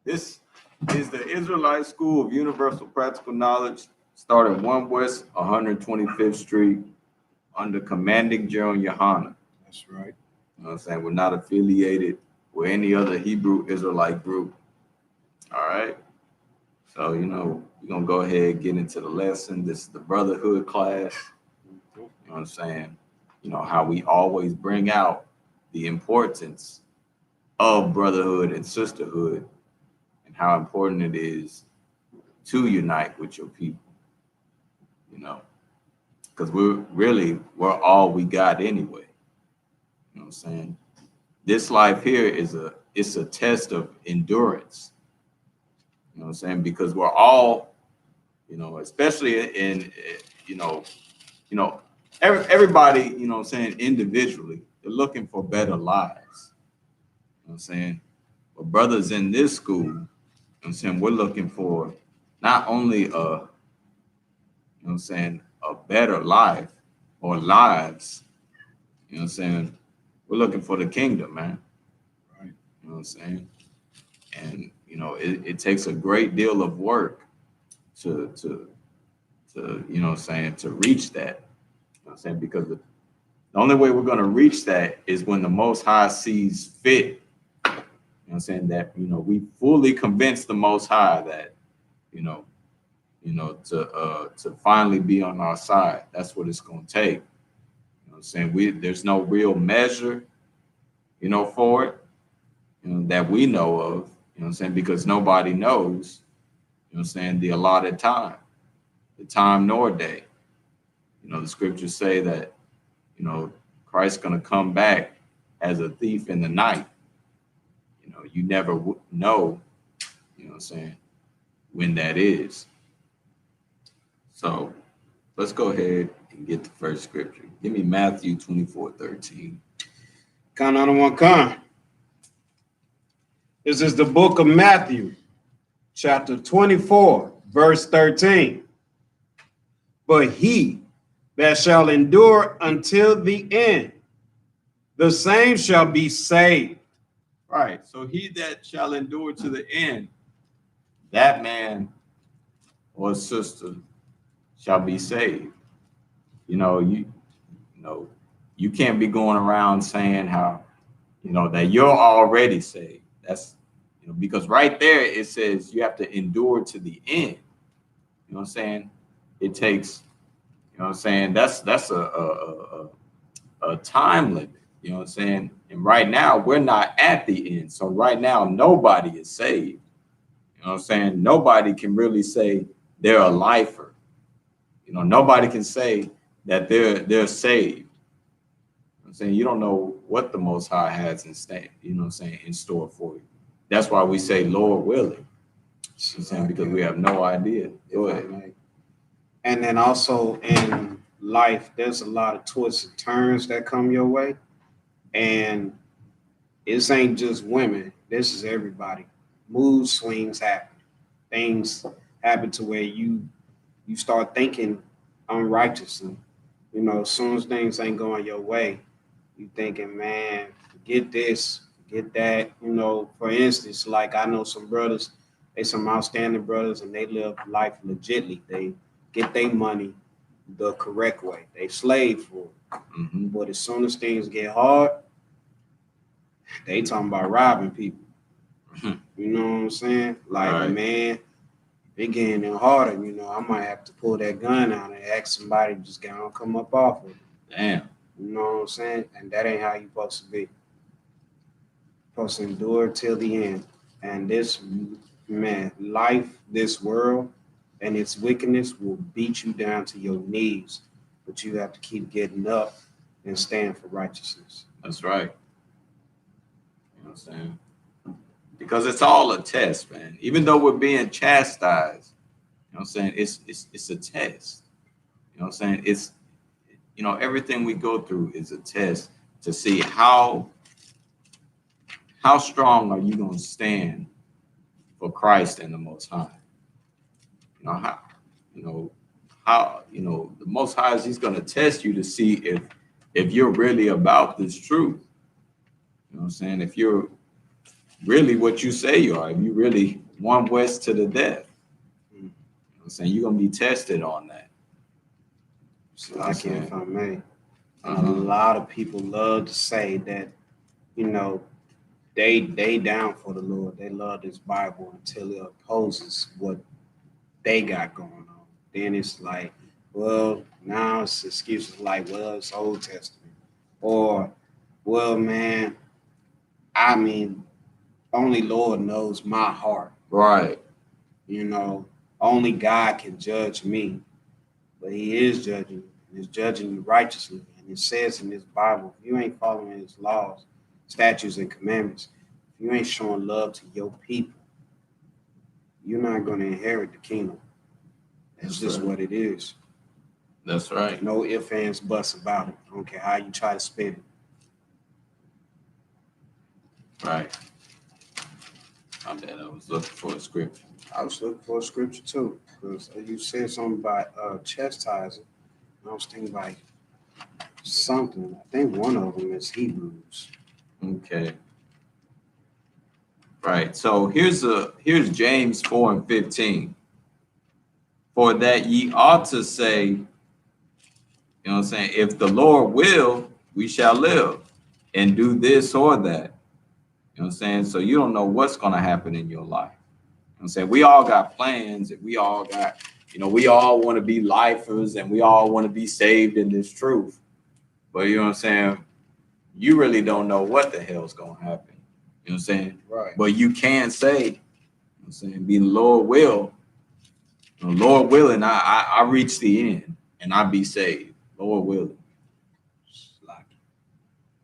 This is the Israelite School of Universal Practical Knowledge, started 1 West 125th Street under Commanding General YAHANNA. That's right. You know what I'm saying? We're not affiliated with any other Hebrew Israelite group. All right. So, you know, we're going to go ahead and get into the lesson. This is the Brotherhood class. You know what I'm saying? You know, how we always bring out the importance of brotherhood and sisterhood and how important it is to unite with your people, you know, because we're all we got anyway. You know what I'm saying? This life here it's a test of endurance. You know what I'm saying? Because we're all, you know, especially in, everybody, you know what I'm saying, individually, they're looking for better lives. You know what I'm saying? But brothers in this school, you know what I'm saying, we're looking for not only a better life or lives, you know what I'm saying? We're looking for the kingdom, man. Right. You know what I'm saying? And, you know, it takes a great deal of work to you know what I'm saying, to reach that. You know what I'm saying? Because the only way we're going to reach that is when the Most High sees fit. You know what I'm saying? That, you know, we fully convince the Most High that, to finally be on our side. That's what it's going to take. You know what I'm saying? There's no real measure, you know, for it, you know, that we know of, you know what I'm saying? Because nobody knows, you know what I'm saying, the allotted time, the time nor day. You know, the scriptures say that, you know, Christ's going to come back as a thief in the night. You know, you never know, you know what I'm saying, when that is. So let's go ahead and get the first scripture. Give me Matthew 24:13. Con on one con. This is the book of Matthew, chapter 24, verse 13. But he that shall endure until the end, the same shall be saved. Right. So he that shall endure to the end, that man or sister shall be saved. You know, you can't be going around saying how, you know, that you're already saved. That's, you know, because right there it says you have to endure to the end. You know what I'm saying? It takes, you know what I'm saying? That's a time limit. You know what I'm saying? And right now we're not at the end. So right now nobody is saved. You know what I'm saying? Nobody can really say they're a lifer. You know, nobody can say that they're saved. You know what I'm saying? You don't know what the Most High has in stand, you know what I'm saying, in store for you. That's why we say Lord willing. You know what I'm saying? Because we have no idea. Go ahead. And then also in life, there's a lot of twists and turns that come your way. And this ain't just women. This is everybody. Mood swings happen. Things happen to where you start thinking unrighteously. You know, as soon as things ain't going your way, you thinking, man, forget this, forget that. You know, for instance, like I know some brothers, they some outstanding brothers, and they live life legitly. They get their money the correct way. They slave for it. Mm-hmm. But as soon as things get hard, they talking about robbing people. You know what I'm saying? Like, Right. Man, they getting in harder. You know, I might have to pull that gun out and ask somebody to just come up off of it. Damn. You know what I'm saying? And that ain't how you supposed to be. Supposed to endure till the end. And this, man, life, this world, and its wickedness will beat you down to your knees. But you have to keep getting up and stand for righteousness. That's right. You know what I'm saying? Because it's all a test, man. Even though we're being chastised, you know what I'm saying? It's a test. You know what I'm saying? It's, you know, everything we go through is a test to see how strong are you going to stand for Christ and the Most High. You know, the Most High is, he's going to test you to see if you're really about this truth. You know what I'm saying? If you're really what you say you are. If you really want West to the death, you know what I'm saying, you're gonna be tested on that. So like if I may, a Uh-huh. lot of people love to say that, you know, they down for the Lord. They love this Bible until it opposes what they got going on. Then it's like, well, now it's excuses like, well, it's Old Testament. Or, well, man, I mean, only Lord knows my heart. Right. You know, only God can judge me. But he is judging you. He's judging you righteously. And it says in this Bible, if you ain't following his laws, statutes, and commandments, if you ain't showing love to your people, you're not going to inherit the kingdom. That's just what it is. That's right. No ifs, ands, buts about it. I don't care how you try to spin it. Right. I bet I was looking for a scripture. I was looking for a scripture too, because you said something about chastising. I was thinking like something. I think one of them is Hebrews. Okay. Right. So here's James 4:15. For that ye ought to say, you know what I'm saying, if the Lord will, we shall live and do this or that. You know what I'm saying? So you don't know what's going to happen in your life. You know what I'm saying? We all got plans and we all got, you know, we all want to be lifers and we all want to be saved in this truth. But you know what I'm saying? You really don't know what the hell's going to happen. You know what I'm saying? Right. But you can say, you know what I'm saying, be the Lord will. The Lord willing, I reach the end and I be saved. Lord willing.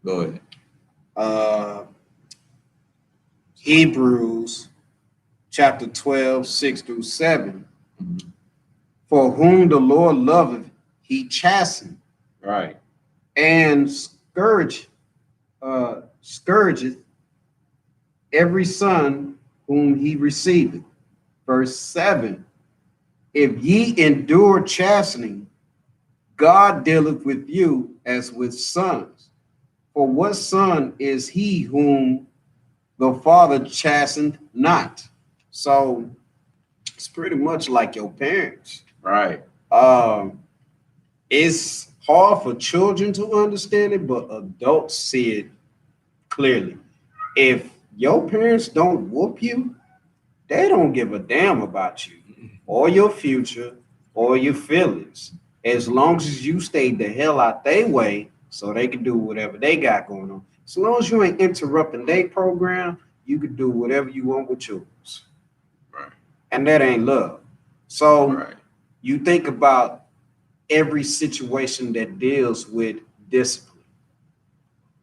Go ahead. Hebrews chapter 12, 6 through 7. Mhm. For whom the Lord loveth, he chasteneth Right. and scourgeth every son whom he receiveth. Verse 7. If ye endure chastening, God dealeth with you as with sons. For what son is he whom the Father chastened not? So it's pretty much like your parents. Right. It's hard for children to understand it, but adults see it clearly. If your parents don't whoop you, they don't give a damn about you or your future or your feelings. As long as you stay the hell out their way so they can do whatever they got going on. As long as you ain't interrupting their program, you can do whatever you want with yours. Right. And that ain't love. So Right. you think about every situation that deals with discipline.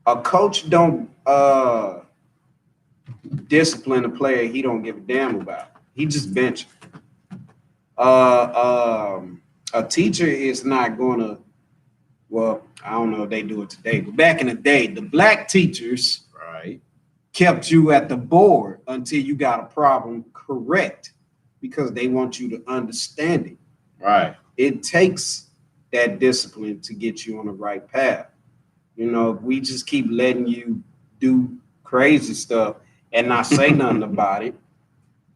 A coach don't discipline a player he don't give a damn about. He just bench. A teacher is not gonna. Well, I don't know if they do it today, but back in the day, the black teachers Right. kept you at the board until you got a problem correct because they want you to understand it. Right. It takes that discipline to get you on the right path. You know, if we just keep letting you do crazy stuff and not say nothing about it,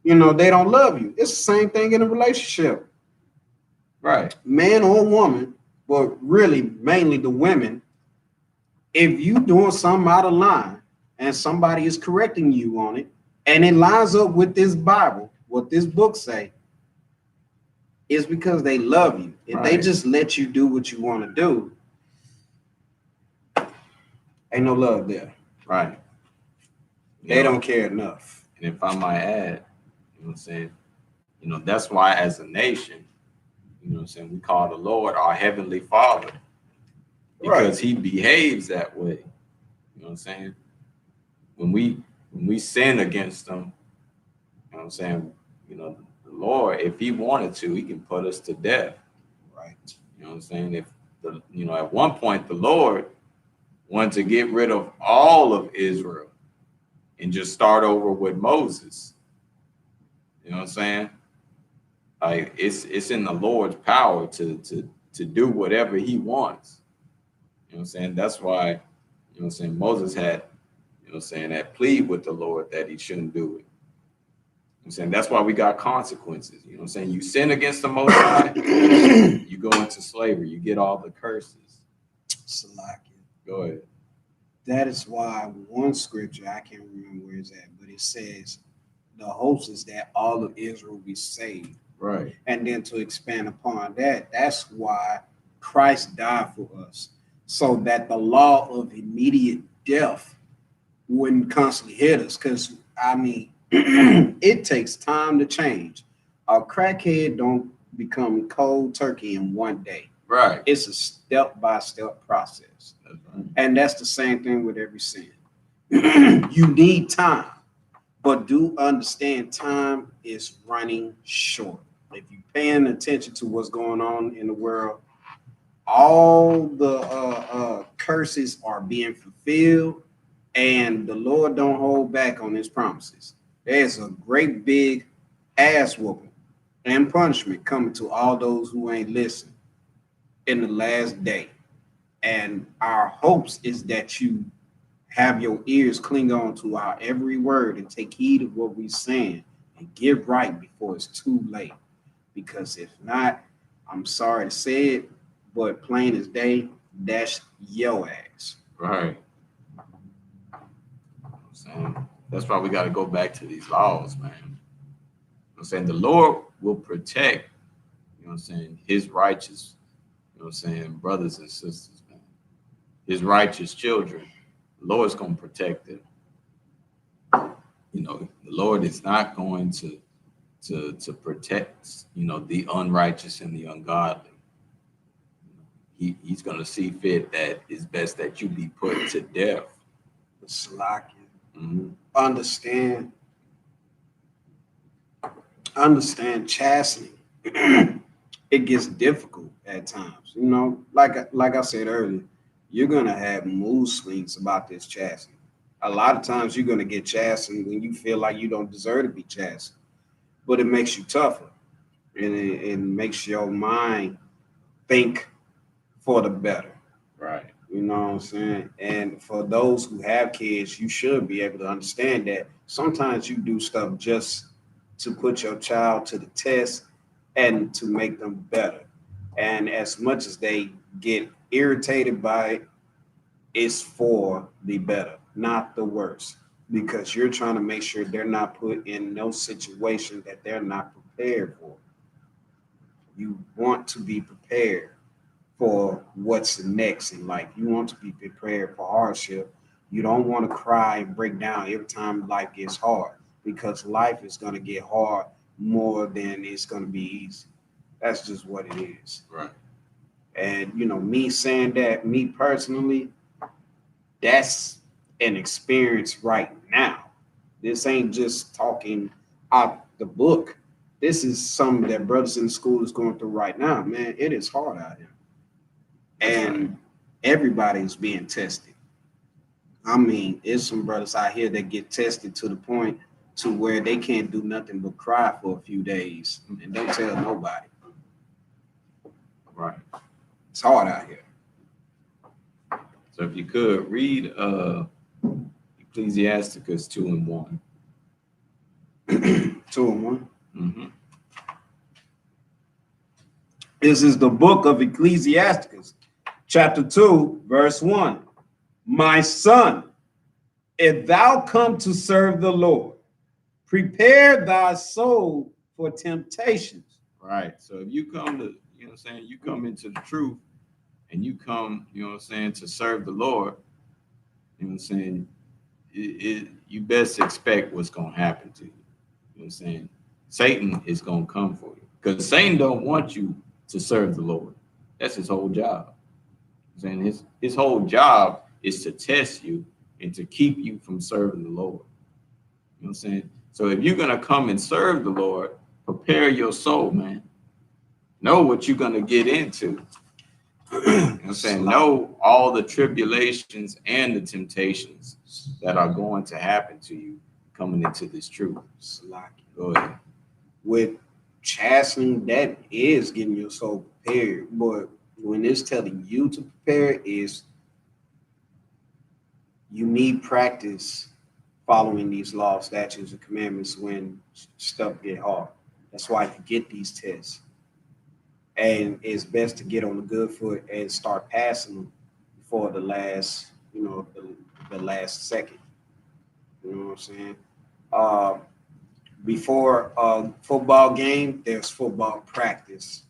you know, they don't love you. It's the same thing in a relationship. Right. Man or woman, but really mainly the women, if you doing something out of line and somebody is correcting you on it, and it lines up with this Bible, what this book say, is because they love you. If they just let you do what you want to do, ain't no love there. Right. They don't care enough. And if I might add, you know what I'm saying, you know, that's why as a nation, you know what I'm saying, we call the Lord our Heavenly Father. Because he behaves that way. You know what I'm saying? When we sin against him, you know what I'm saying, you know, the Lord, if he wanted to, he can put us to death. Right. You know what I'm saying? If the, you know, at one point the Lord wanted to get rid of all of Israel and just start over with Moses. You know what I'm saying? Like it's in the Lord's power to do whatever he wants. You know what I'm saying? That's why, you know what I'm saying, Moses had, you know what I'm saying, that plead with the Lord that he shouldn't do it. I'm saying that's why we got consequences. You know what I'm saying? You sin against the Most High, you go into slavery, you get all the curses. Salakia. Go ahead. That is why one scripture, I can't remember where it's at, but it says the hope is that all of Israel will be saved. Right. And then to expand upon that, that's why Christ died for us, so that the law of immediate death wouldn't constantly hit us. Because, I mean, it takes time to change. A crackhead don't become cold turkey in one day. Right. It's a step-by-step process. That's right. And that's the same thing with every sin. You need time, but do understand time is running short. If you're paying attention to what's going on in the world, all the curses are being fulfilled, and the Lord don't hold back on his promises. There's a great big ass whooping and punishment coming to all those who ain't listening in the last day. And our hopes is that you have your ears cling on to our every word and take heed of what we're saying and get right before it's too late. Because if not, I'm sorry to say it, but plain as day, that's your ass. Right. You know what I'm saying? That's why we got to go back to these laws, man. You know what I'm saying? The Lord will protect, you know what I'm saying, his righteous, you know what I'm saying, brothers and sisters, man. His righteous children. The Lord's going to protect them. You know, the Lord is not going to protect, you know, the unrighteous and the ungodly. He's going to see fit that it's best that you be put to death. Salakia. Mm-hmm. Understand chastening. It gets difficult at times. You know, like I said earlier, you're going to have mood swings about this chastening. A lot of times you're going to get chastened when you feel like you don't deserve to be chastened, but it makes you tougher, and it makes your mind think for the better. Right. You know what I'm saying? And for those who have kids, you should be able to understand that sometimes you do stuff just to put your child to the test and to make them better. And as much as they get irritated by it, it's for the better, not the worse, because you're trying to make sure they're not put in no situation that they're not prepared for. You want to be prepared for what's next in life. You want to be prepared for hardship. You don't want to cry and break down every time life gets hard, because life is going to get hard more than it's going to be easy. That's just what it is. Right. And, you know, me saying that, me personally, that's an experience right now. This ain't just talking out the book. This is something that brothers in the school is going through right now. Man, it is hard out here. And everybody's being tested. I mean, there's some brothers out here that get tested to the point to where they can't do nothing but cry for a few days and don't tell nobody. Right. It's hard out here. So if you could read Ecclesiasticus 2:1. 2:1. Mm-hmm. This is the book of Ecclesiasticus, chapter 2, verse 1. My son, if thou come to serve the Lord, prepare thy soul for temptations. Right. So if you come to, you know what I'm saying, you come into the truth and you come, you know what I'm saying, to serve the Lord, you know what I'm saying, you best expect what's going to happen to you. You know what I'm saying? Satan is going to come for you, because Satan don't want you to serve the Lord. That's his whole job. You know what I'm saying? His whole job is to test you and to keep you from serving the Lord. You know what I'm saying? So if you're going to come and serve the Lord, prepare your soul, man. Know what you're going to get into. You know what I'm saying? Know all the tribulations and the temptations that are going to happen to you coming into this truth. Go ahead. With chastening, that is getting your soul prepared. But when it's telling you to prepare, is you need practice following these laws, statutes, and commandments when stuff get hard. That's why you get these tests. And it's best to get on the good foot and start passing them before the last, the last second. You know what I'm saying? Uh, Before a football game, there's football practice.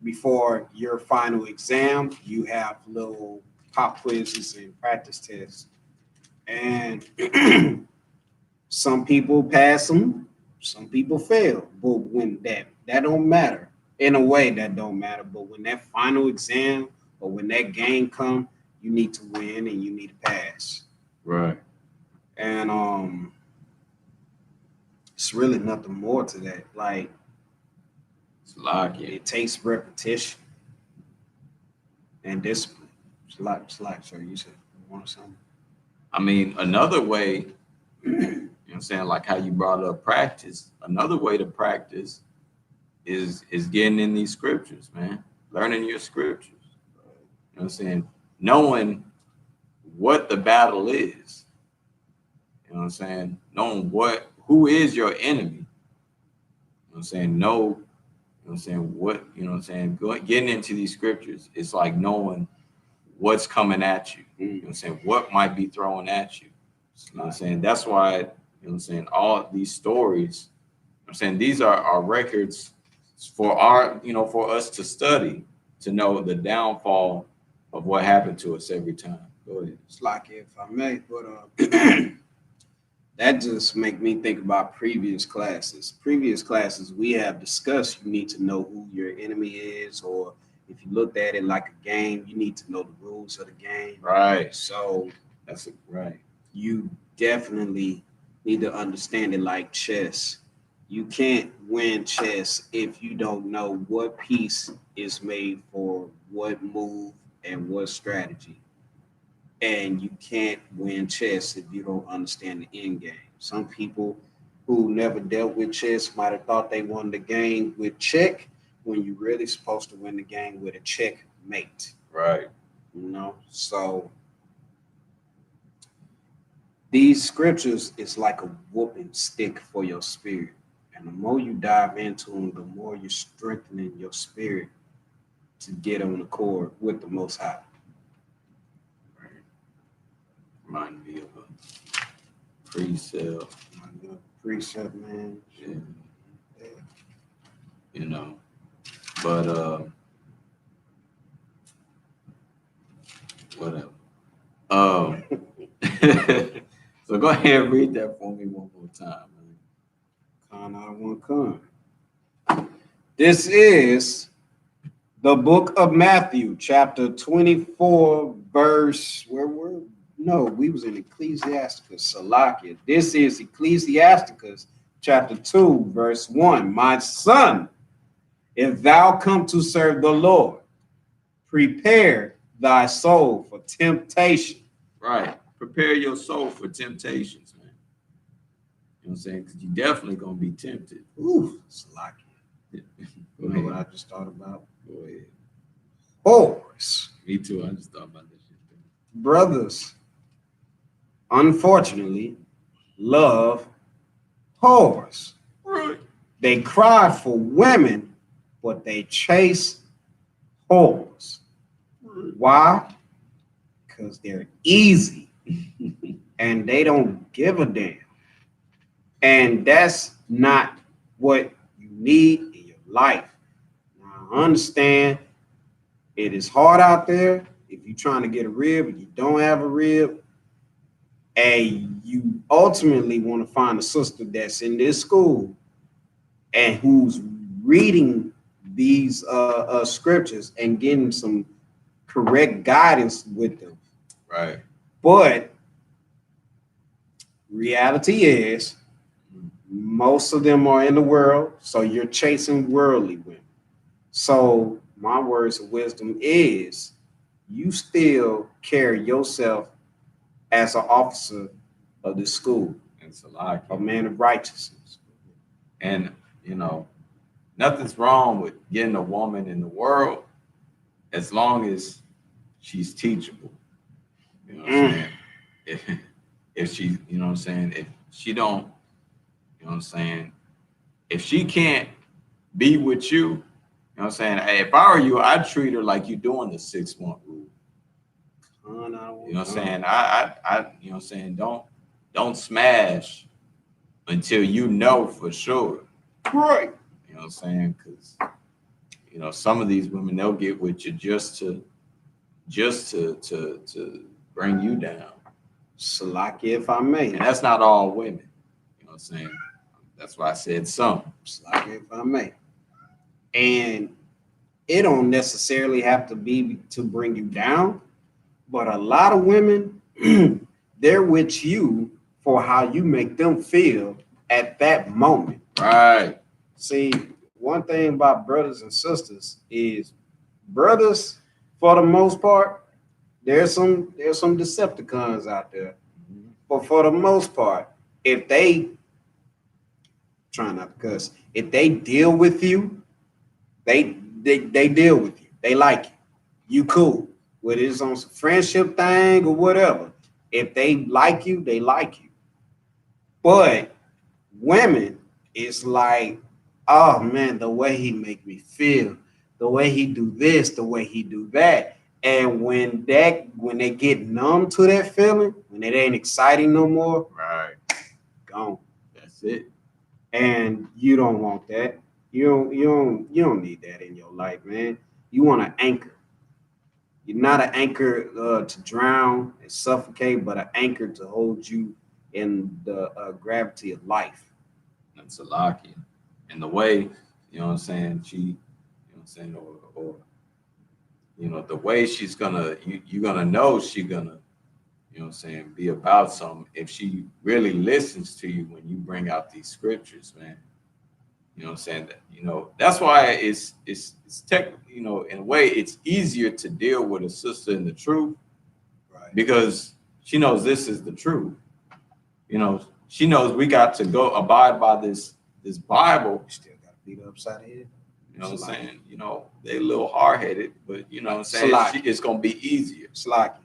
Before your final exam, you have little pop quizzes and practice tests. And some people pass them, some people fail. But when that don't matter. In a way, that don't matter. But when that final exam or when that game come, you need to win and you need to pass. Right. And it's really nothing more to that. Like, it takes repetition and discipline. It's a lot, sir. You said you want something? I mean, another way, you know what I'm saying, like how you brought up practice, another way to practice is getting in these scriptures, man. Learning your scriptures. You know what I'm saying? Knowing what the battle is. You know what I'm saying? Knowing who is your enemy. You know what I'm saying? Know, you know what I'm saying, you know what I'm saying? Getting into these scriptures is like knowing what's coming at you. You know what I'm saying? What might be thrown at you. You know what I'm saying? That's why, you know what I'm saying, all these stories, you know what I'm saying, these are records for for us to study, to know the downfall of what happened to us every time. Go ahead. It's like, if I may, but that just make me think about previous classes. Previous classes we have discussed, you need to know who your enemy is, or if you looked at it like a game, you need to know the rules of the game. Right. So That's right. You definitely need to understand it like chess. You can't win chess if you don't know what piece is made for what move and what strategy. And you can't win chess if you don't understand the end game. Some people who never dealt with chess might have thought they won the game with check when you're really supposed to win the game with a checkmate. Right. So these scriptures is like a whooping stick for your spirit. And the more you dive into them, the more you're strengthening your spirit to get on accord with the Most High. Right. Remind me of a precept. Precept, man. Yeah. But whatever. So go ahead and read that for me one more time, man. Con I one con. This is the book of Matthew, chapter 24, verse, we was in Ecclesiasticus, Salakia. This is Ecclesiasticus, chapter 2, verse 1. My son, if thou come to serve the Lord, prepare thy soul for temptation. Right. Prepare your soul for temptations, man. You know what I'm saying? Because you're definitely going to be tempted. Ooh, Salakia. Go You know ahead. what I just thought about? Go ahead. Whores. Me too. I just thought about that shit. Brothers, unfortunately, love whores. Right. They cry for women, but they chase whores. Why? Because they're easy and they don't give a damn. And that's not what you need in your life. Now, I understand it is hard out there if you're trying to get a rib and you don't have a rib, and you ultimately want to find a sister that's in this school and who's reading these scriptures and getting some correct guidance with them. Right. But reality is most of them are in the world, so you're chasing worldly women. So my words of wisdom is you still carry yourself as an officer of the school, And Salakia. a man of righteousness. And, nothing's wrong with getting a woman in the world as long as she's teachable. You know what I'm saying? if she, you know what I'm saying, if she don't, you know what I'm saying, if she can't be with you, you know what I'm saying, hey, if I were you, I'd treat her like you're doing the 6-month rule. You know what I'm saying? You know what I'm saying, don't smash until you know for sure. Right. You know what I'm saying? Because, you know, some of these women, they'll get with you just to bring you down. Salaki, if I may. And that's not all women. You know what I'm saying? That's why I said some. Salaki, if I may. And it don't necessarily have to be to bring you down, but a lot of women, they're with you for how you make them feel at that moment. Right. See, one thing about brothers and sisters is brothers, for the most part, there's some Decepticons out there. But for the most part, if they try not to cuss, if they deal with you, they deal with you. They like you. You cool. Whether it's on some friendship thing or whatever. If they like you, they like you. But women, it's like, oh man, the way he make me feel, the way he do this, the way he do that. And when they get numb to that feeling, when it ain't exciting no more, Right. gone. That's it. And you don't want that. You don't need that in your life, man. You want an anchor. You're not an anchor to drown and suffocate, but an anchor to hold you in the gravity of life. That's a lock-in. And the way, you know what I'm saying, she, you know what I'm saying, or you know, the way she's gonna, you're gonna know she gonna, you know what I'm saying, be about something if she really listens to you when you bring out these scriptures, man. You know what I'm saying? That, you know, that's why it's tech, you know, in a way it's easier to deal with a sister in the truth, Right. because she knows this is the truth. You know, she knows we got to go abide by this Bible. You still got to beat her upside the head. You know what I'm saying? You know, they a little hard-headed, but you know what I'm saying? It's going to be easier. It's like,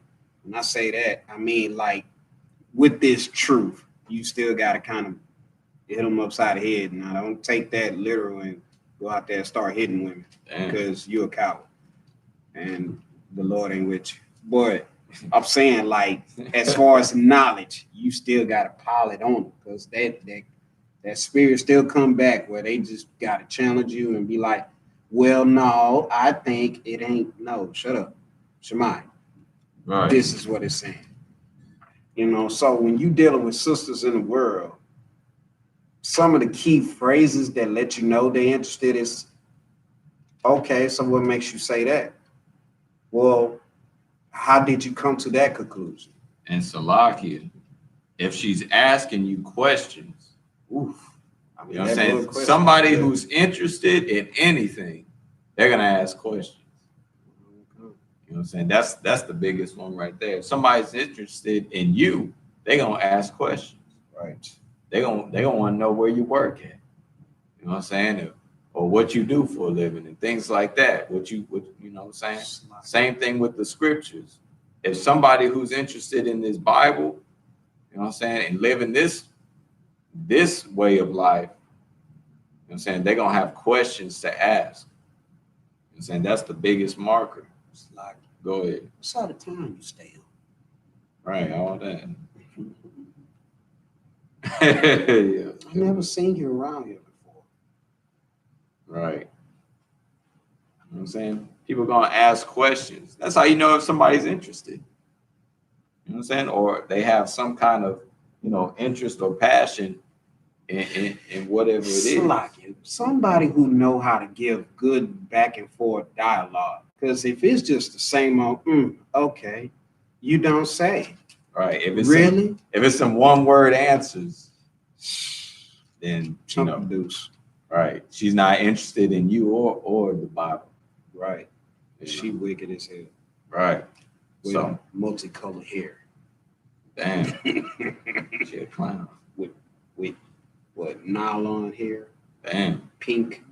when I say that, I mean, like, with this truth, you still got to kind of hit them upside the head. Now, don't take that literal and go out there and start hitting women. Damn. Because you're a coward and the Lord ain't with you. But I'm saying, like, as far as knowledge, you still got to pile it on them, because that spirit still come back where they just got to challenge you and be like, well, no, I think it ain't. No, shut up. Shemai. Right. This is what it's saying. You know, so when you dealing with sisters in the world, some of the key phrases that let you know they're interested is, okay, so what makes you say that? Well, how did you come to that conclusion? And Salakia, if she's asking you questions, Oof. I mean, you know what I'm saying? Somebody who's interested in anything, they're going to ask questions. You know what I'm saying? That's the biggest one right there. If somebody's interested in you, they're going to ask questions. Right. They're going to want to know where you work at. You know what I'm saying? Or what you do for a living and things like that. What you know what I'm saying? Same thing with the scriptures. If somebody who's interested in this Bible, you know what I'm saying, and living this way of life, you know what I'm saying, they're gonna have questions to ask. You know what I'm saying? That's the biggest marker. It's like, go ahead. what side of time you stay on? Right, all that. Yeah. I've never seen you around here before. Right. You know what I'm saying? People are gonna ask questions. That's how you know if somebody's interested. You know what I'm saying? Or they have some kind of, you know, interest or passion in whatever it is. Like somebody who know how to give good back and forth dialogue. Because if it's just the same old, okay, you don't say. Right. If it's really, if it's some one word answers, then you know, deuce. Right. She's not interested in you or the Bible. Right. She wicked as hell. Right. With so multicolored hair. Damn. She a clown. With what, nylon hair? Damn. Pink,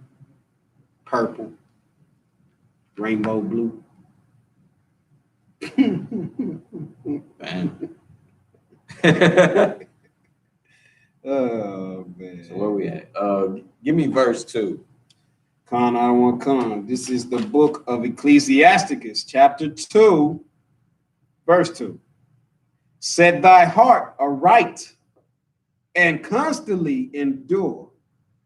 purple, rainbow blue. Damn. Oh man. So where we at? Give me verse 2. Con, I don't want con. This is the book of Ecclesiasticus, chapter 2, verse 2. Set thy heart aright and constantly endure,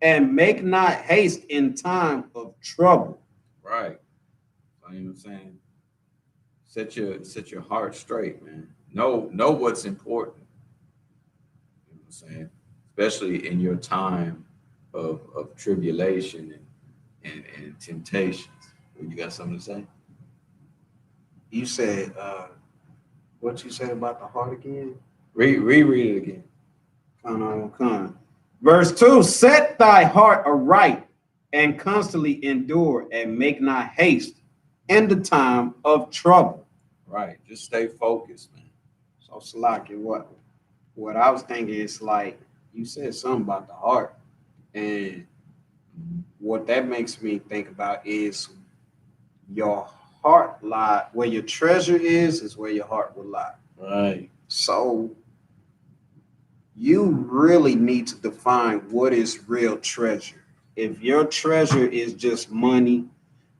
and make not haste in time of trouble. Right. You know what I'm saying? Set your heart straight, man. Know what's important. You know what I'm saying? Especially in your time of tribulation and temptations. You got something to say? You said, what you said about the heart again? Reread it again. Con. Verse 2, set thy heart aright and constantly endure and make not haste in the time of trouble. Right. Just stay focused, man. So Salaki, what I was thinking is like you said something about the heart. And what that makes me think about is your heart lie. Where your treasure is where your heart will lie. Right. So you really need to define what is real treasure. If your treasure is just money,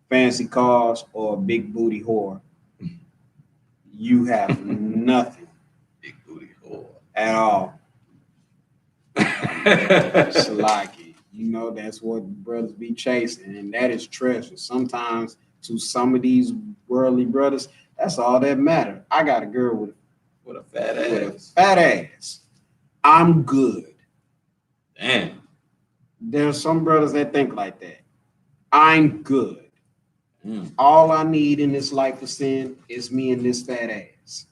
fancy cars, or a big booty whore, you have nothing Big booty whore. at all. Salaki, you know that's what brothers be chasing, and that is treasure. Sometimes to some of these worldly brothers, that's all that matters. I got a girl with a fat ass. With a fat ass. I'm good. Damn. There's some brothers that think like that. I'm good. Mm. All I need in this life of sin is me and this fat ass.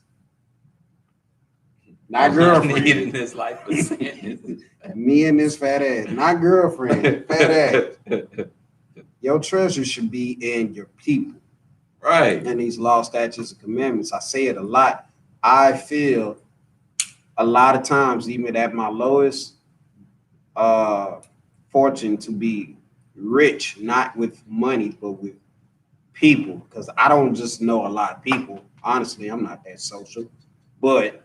Not girlfriend. Need in this life of sin. Me and this fat ass. Not girlfriend. Fat ass. Your treasure should be in your people. Right. And these law, statutes, and commandments. I say it a lot. I feel a lot of times, even at my lowest fortune, to be rich, not with money, but with people. Because I don't just know a lot of people. Honestly, I'm not that social. But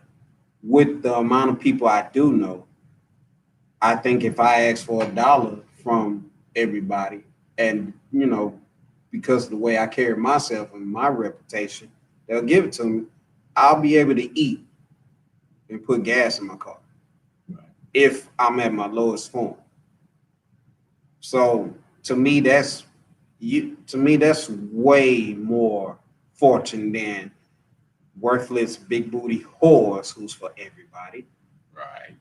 with the amount of people I do know, I think if I ask for $1 from everybody, and you know, because of the way I carry myself and my reputation, they'll give it to me. I'll be able to eat and put gas in my car. Right. If I'm at my lowest form. So to me, that's way more fortune than worthless big booty whores who's for everybody. Right.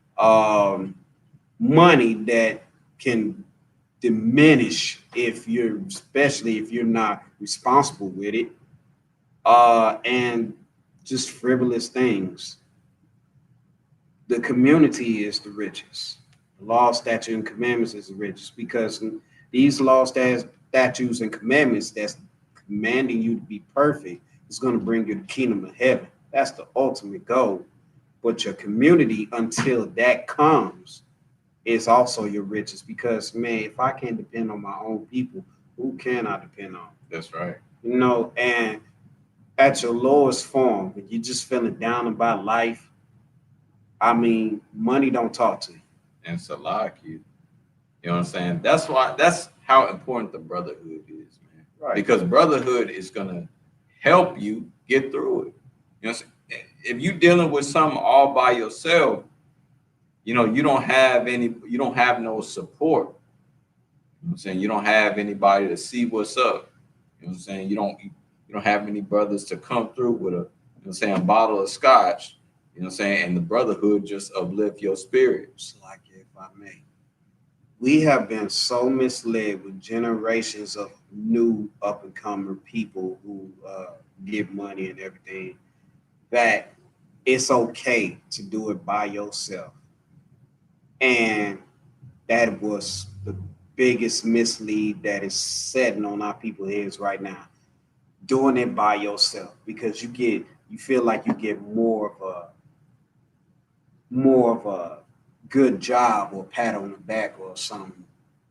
Money that can diminish especially if you're not responsible with it. And just frivolous things. The community is the richest. The law, statute, and commandments is the richest because these law, statutes, and commandments that's commanding you to be perfect is going to bring you the kingdom of heaven. That's the ultimate goal. But your community, until that comes, is also your richest because, man, if I can't depend on my own people, who can I depend on? That's right. You know, and at your lowest form, when you're just feeling down about life, I mean, money don't talk to you. And Salaki, you know what I'm saying? That's how important the brotherhood is, man. Right. Because brotherhood is gonna help you get through it. You know, if you're dealing with something all by yourself, you know, you don't have no support. You know what I'm saying? You don't have anybody to see what's up. You know what I'm saying? You don't have any brothers to come through with a, you know what I'm saying, a bottle of scotch. You know what I'm saying? And the brotherhood just uplift your spirits. Like, if I may, we have been so misled with generations of new up and coming people who give money and everything that it's okay to do it by yourself. And that was the biggest mislead that is setting on our people's heads right now. Doing it by yourself because you feel like you get more of a good job or pat on the back or something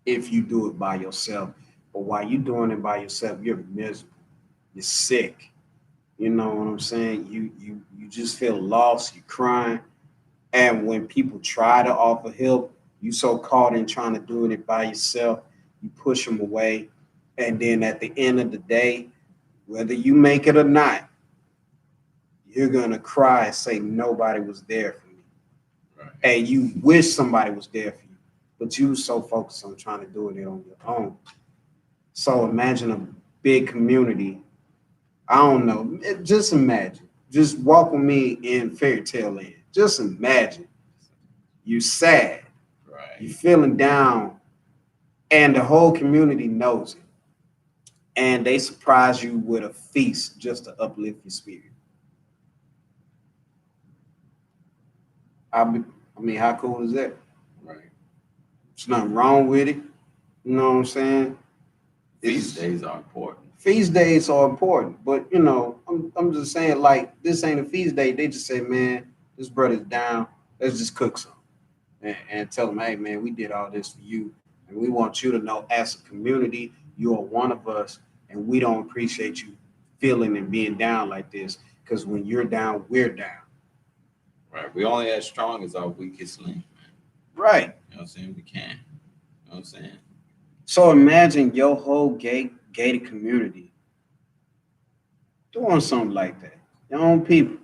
if you do it by yourself. But while you're doing it by yourself, you're miserable. You're sick. You know what I'm saying? You just feel lost. You're crying. And when people try to offer help, you so caught in trying to do it by yourself, you push them away. And then at the end of the day, whether you make it or not, you're gonna cry and say nobody was there for me. Right. And you wish somebody was there for you, but you were so focused on trying to do it on your own. So imagine a big community. I don't know. Just imagine. Just walk with me in fairy tale land. Just imagine. You sad. Right. You feeling down, and the whole community knows it. And they surprise you with a feast just to uplift your spirit. I mean, how cool is that? Right. There's nothing wrong with it. You know what I'm saying? Feast days are important. Feast days are important, but you know, I'm just saying, like, this ain't a feast day. They just say, man, this brother's down. Let's just cook some and tell them, hey, man, we did all this for you, and we want you to know, as a community, you are one of us, and we don't appreciate you feeling and being down like this, because when you're down, we're down. Right. We only as strong as our weakest link, man. Right. You know what I'm saying? We can. You know what I'm saying? So imagine your whole gated community doing something like that. Your own people,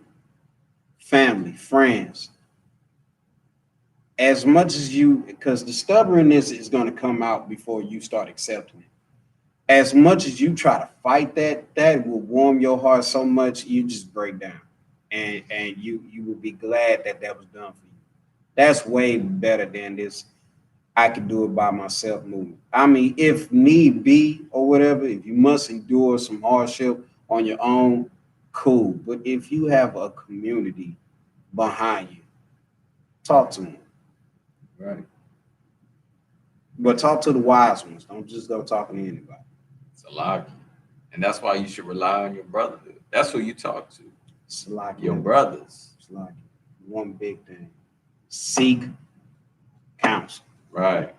family, friends. As much as you, because the stubbornness is going to come out before you start accepting it. As much as you try to fight that, that will warm your heart so much you just break down, and you will be glad that that was done for you. That's way better than this. I can do it by myself movement. I mean, if need be or whatever, if you must endure some hardship on your own, cool. But if you have a community behind you, talk to them. Right. But talk to the wise ones. Don't just go talking to anybody. It's a lot. And that's why you should rely on your brotherhood. That's who you talk to. It's like Your brothers. It's like one big thing. Seek counsel. Right. You know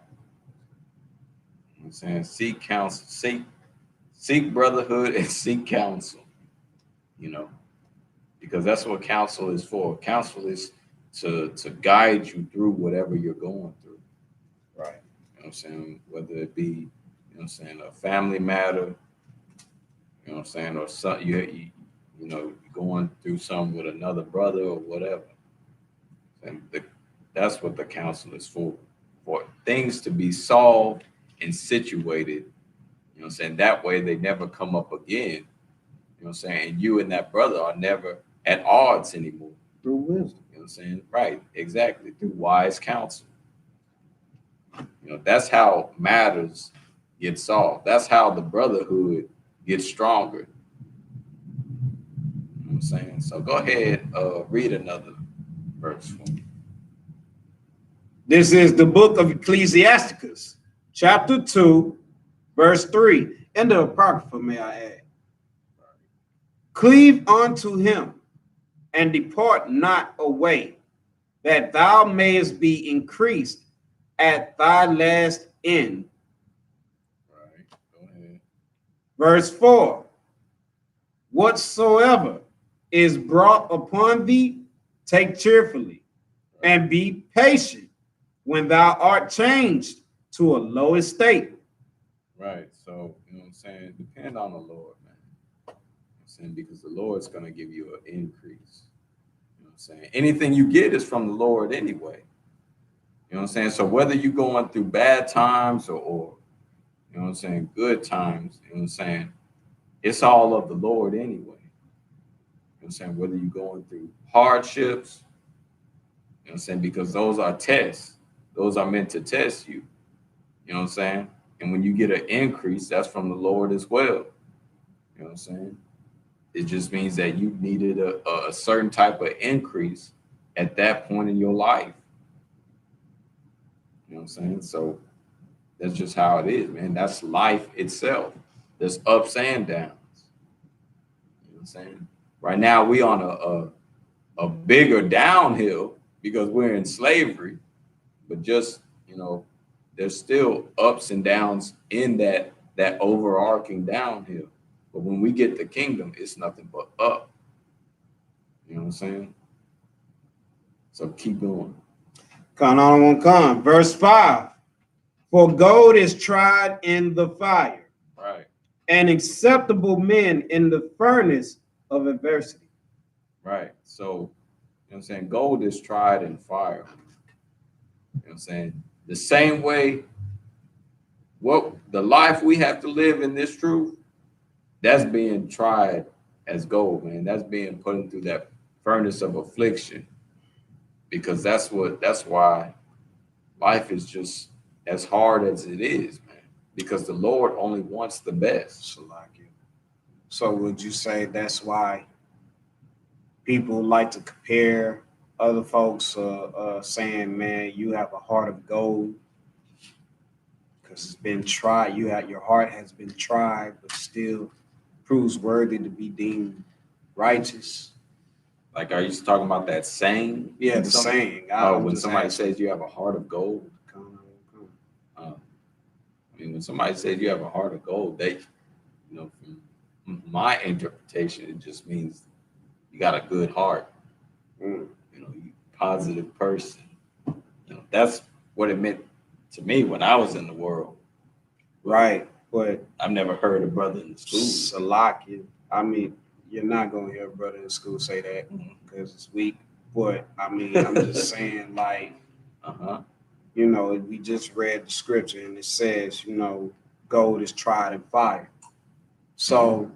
what I'm saying? Seek counsel. Seek brotherhood and seek counsel. You know, because that's what counsel is for. Counsel is to guide you through whatever you're going through. Right. You know what I'm saying? Whether it be, you know what I'm saying, a family matter, you know what I'm saying, or some, you know, going through something with another brother or whatever. And that's what the counsel is for things to be solved and situated, you know what I'm saying? That way they never come up again, you know what I'm saying? And you and that brother are never at odds anymore. Through wisdom. You know what I'm saying? Right, exactly, through wise counsel. You know, that's how matters get solved. That's how the brotherhood gets stronger. You know what I'm saying? So go ahead, read another verse for me. This is the book of Ecclesiasticus, chapter 2, verse 3. In the Apocrypha, may I add. Cleave unto him and depart not away, that thou mayest be increased at thy last end. Right, go ahead. Verse 4. Whatsoever is brought upon thee, take cheerfully, and be patient when thou art changed to a low estate. Right. So, you know what I'm saying? Depend on the Lord, man. You know what I'm saying? Because the Lord's going to give you an increase. You know what I'm saying? Anything you get is from the Lord anyway. You know what I'm saying? So whether you're going through bad times or you know what I'm saying, good times, you know what I'm saying, it's all of the Lord anyway. You know what I'm saying? Whether you're going through hardships, you know what I'm saying, because those are tests. Those are meant to test you. You know what I'm saying? And when you get an increase, that's from the Lord as well. You know what I'm saying? It just means that you needed a certain type of increase at that point in your life. You know what I'm saying? So that's just how it is, man. That's life itself. There's ups and downs. You know what I'm saying? Right now, we on a bigger downhill because we're in slavery, but just, you know, there's still ups and downs in that overarching downhill. But when we get the kingdom, it's nothing but up. You know what I'm saying? So keep going. Verse 5. For gold is tried in the fire, Right. and acceptable men in the furnace of adversity. Right. So, you know what I'm saying? Gold is tried in fire. You know what I'm saying? The same way, what the life we have to live in this truth, that's being tried as gold, man. That's being put into that furnace of affliction. Because that's why life is just as hard as it is, man. Because the Lord only wants the best. So would you say that's why people like to compare other folks saying, man, you have a heart of gold because it's been tried. Your heart has been tried, but still proves worthy to be deemed righteous. Like, are you talking about that saying? Yeah, the saying. When somebody says you have a heart of gold. I mean, when somebody says you have a heart of gold, they, you know, from my interpretation, it just means you got a good heart. You know, you positive person. You know, that's what it meant to me when I was in the world. Right, but I've never heard a brother in school. Salakia. I mean, you're not gonna hear a brother in school say that because it's weak. But I mean, I'm just saying, like, you know, we just read the scripture and it says, you know, gold is tried in fire. So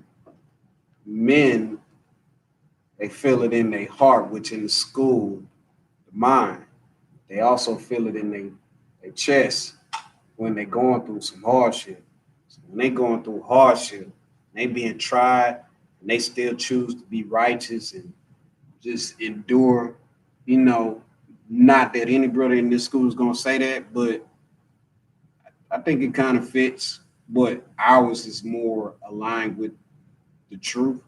men, they feel it in their heart, which in the school, the mind, they also feel it in their chest when they're going through some hardship. So when they going through hardship, they being tried, and they still choose to be righteous and just endure, you know, not that any brother in this school is going to say that, but I think it kind of fits. But ours is more aligned with the truth,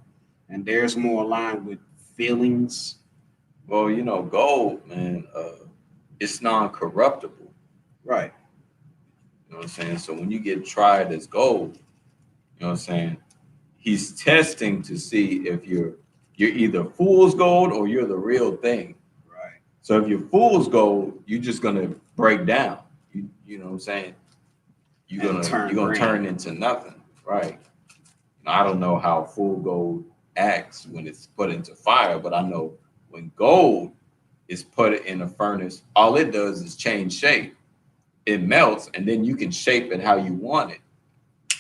and theirs more aligned with feelings. Well, you know, gold, man, it's non-corruptible. Right. You know what I'm saying? So when you get tried as gold, you know what I'm saying? He's testing to see if you're either fool's gold or you're the real thing. Right. So if you're fool's gold, you're just gonna break down. You know what I'm saying? You're gonna turn into nothing. Right. I don't know how full gold acts when it's put into fire, but I know when gold is put in a furnace, all it does is change shape. It melts, and then you can shape it how you want it,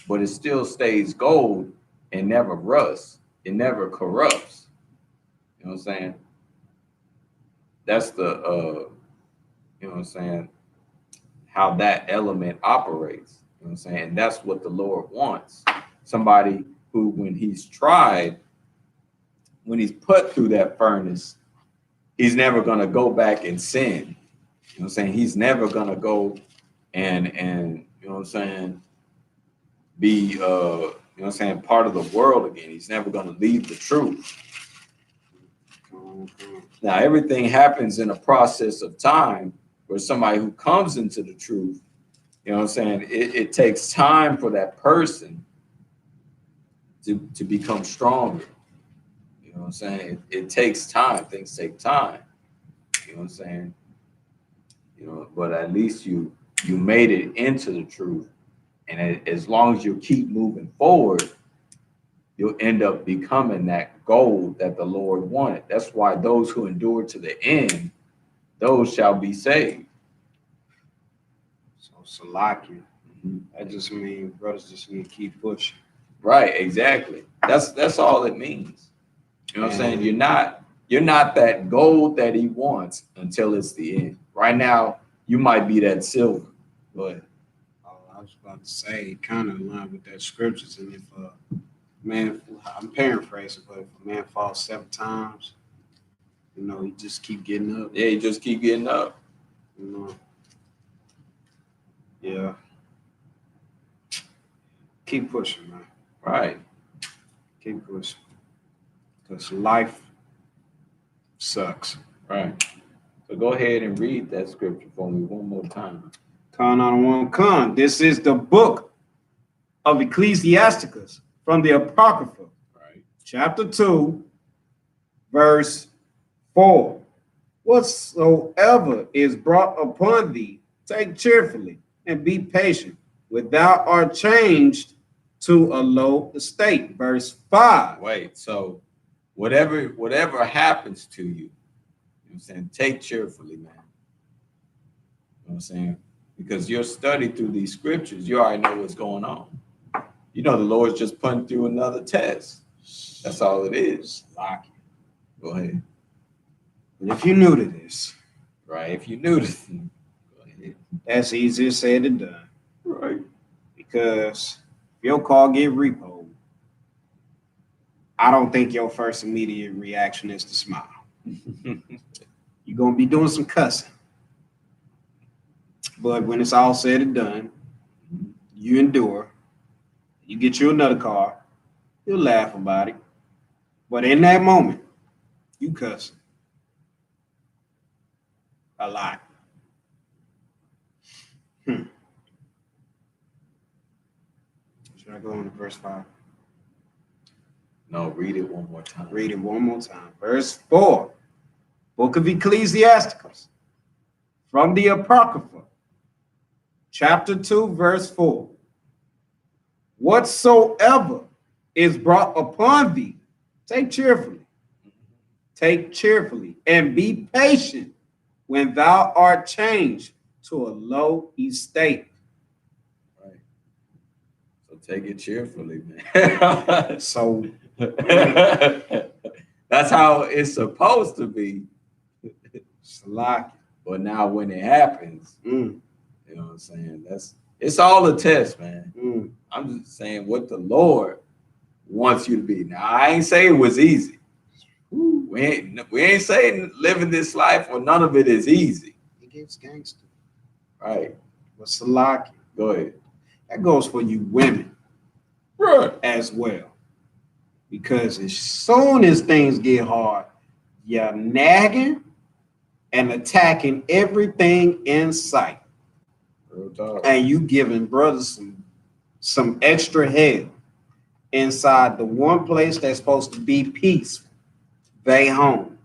but it still stays gold and never rusts. It never corrupts. You know what I'm saying? That's the you know what I'm saying, how that element operates. You know what I'm saying? And that's what the Lord wants. Somebody who, when he's tried, when he's put through that furnace, he's never going to go back and sin. You know what I'm saying? He's never going to go and you know what I'm saying, be you know what I'm saying, part of the world again. He's never going to leave the truth. Now, everything happens in a process of time where somebody who comes into the truth, you know what I'm saying, it takes time for that person to become stronger. You know what I'm saying? It takes time. Things take time. You know what I'm saying? You know, but at least you made it into the truth. And as long as you keep moving forward, you'll end up becoming that gold that the Lord wanted. That's why those who endure to the end, those shall be saved. So Salakia. That just means brothers just need to keep pushing. Right, exactly. That's all it means. You know what I'm saying? You're not that gold that he wants until it's the end. Right now, you might be that silver. But I was about to say, kind of in line with that scriptures, and if man, I'm paraphrasing, but if a man falls 7 times, you know, he just keep getting up. Yeah, you just keep getting up. You know. Yeah. Keep pushing, man. Right. Keep pushing. Because life sucks. Right. So go ahead and read that scripture for me one more time. This is the book of Ecclesiasticus from the Apocrypha. Right. Chapter 2, verse 4. Whatsoever is brought upon thee, take cheerfully and be patient, when thou art changed to a low estate. Verse 5. Wait, so whatever happens to you, you know what I'm saying, take cheerfully, man. You know what I'm saying? Because you're studied through these scriptures, you already know what's going on. You know the Lord's just putting through another test. That's all it is. Lock it. Go ahead. And if you're new to this, Right. If you knew this, go ahead. that's easier said than done. Right. Because if your car get repoed, I don't think your first immediate reaction is to smile. You're going to be doing some cussing. But when it's all said and done, you endure. You get you another car, you'll laugh about it. But in that moment, you cussing a lot. Should I go on to verse 5? No, read it one more time. Read it one more time. Verse 4. Book of Ecclesiasticus. From the Apocrypha. Chapter 2, verse 4. Whatsoever is brought upon thee, take cheerfully. Take cheerfully and be patient when thou art changed to a low estate. Right. So take it cheerfully, man. So that's how it's supposed to be. Salaki. But now when it happens, Mm, you know what I'm saying? It's all a test, man. mm. I'm just saying what the Lord wants you to be. Now I ain't saying it was easy. We ain't saying living this life or none of it is easy. It gets gangster. Right. But Salaki, Go ahead. that goes for you women Right. as well. Because as soon as things get hard, you're nagging and attacking everything in sight. Real talk. And you giving brothers some extra hell inside the one place that's supposed to be peaceful. They home.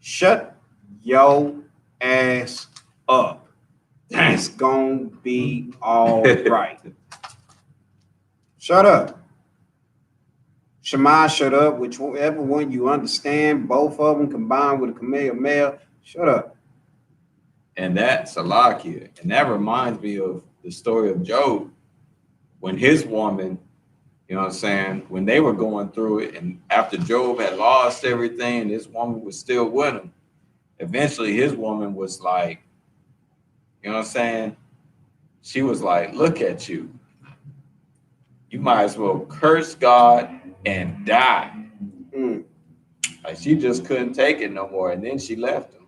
Shut your ass up. It's gonna be all right. Shut up. Shema, shut up. Whichever one you understand, both of them combined with a Kamehameha, shut up. And that's Salakia. And that reminds me of the story of Job when his woman, you know what I'm saying, when they were going through it, and after Job had lost everything, and his woman was still with him, eventually his woman was like, you know what I'm saying? She was like, look at you. You might as well curse God and die. Mm. Like she just couldn't take it no more. And then she left him.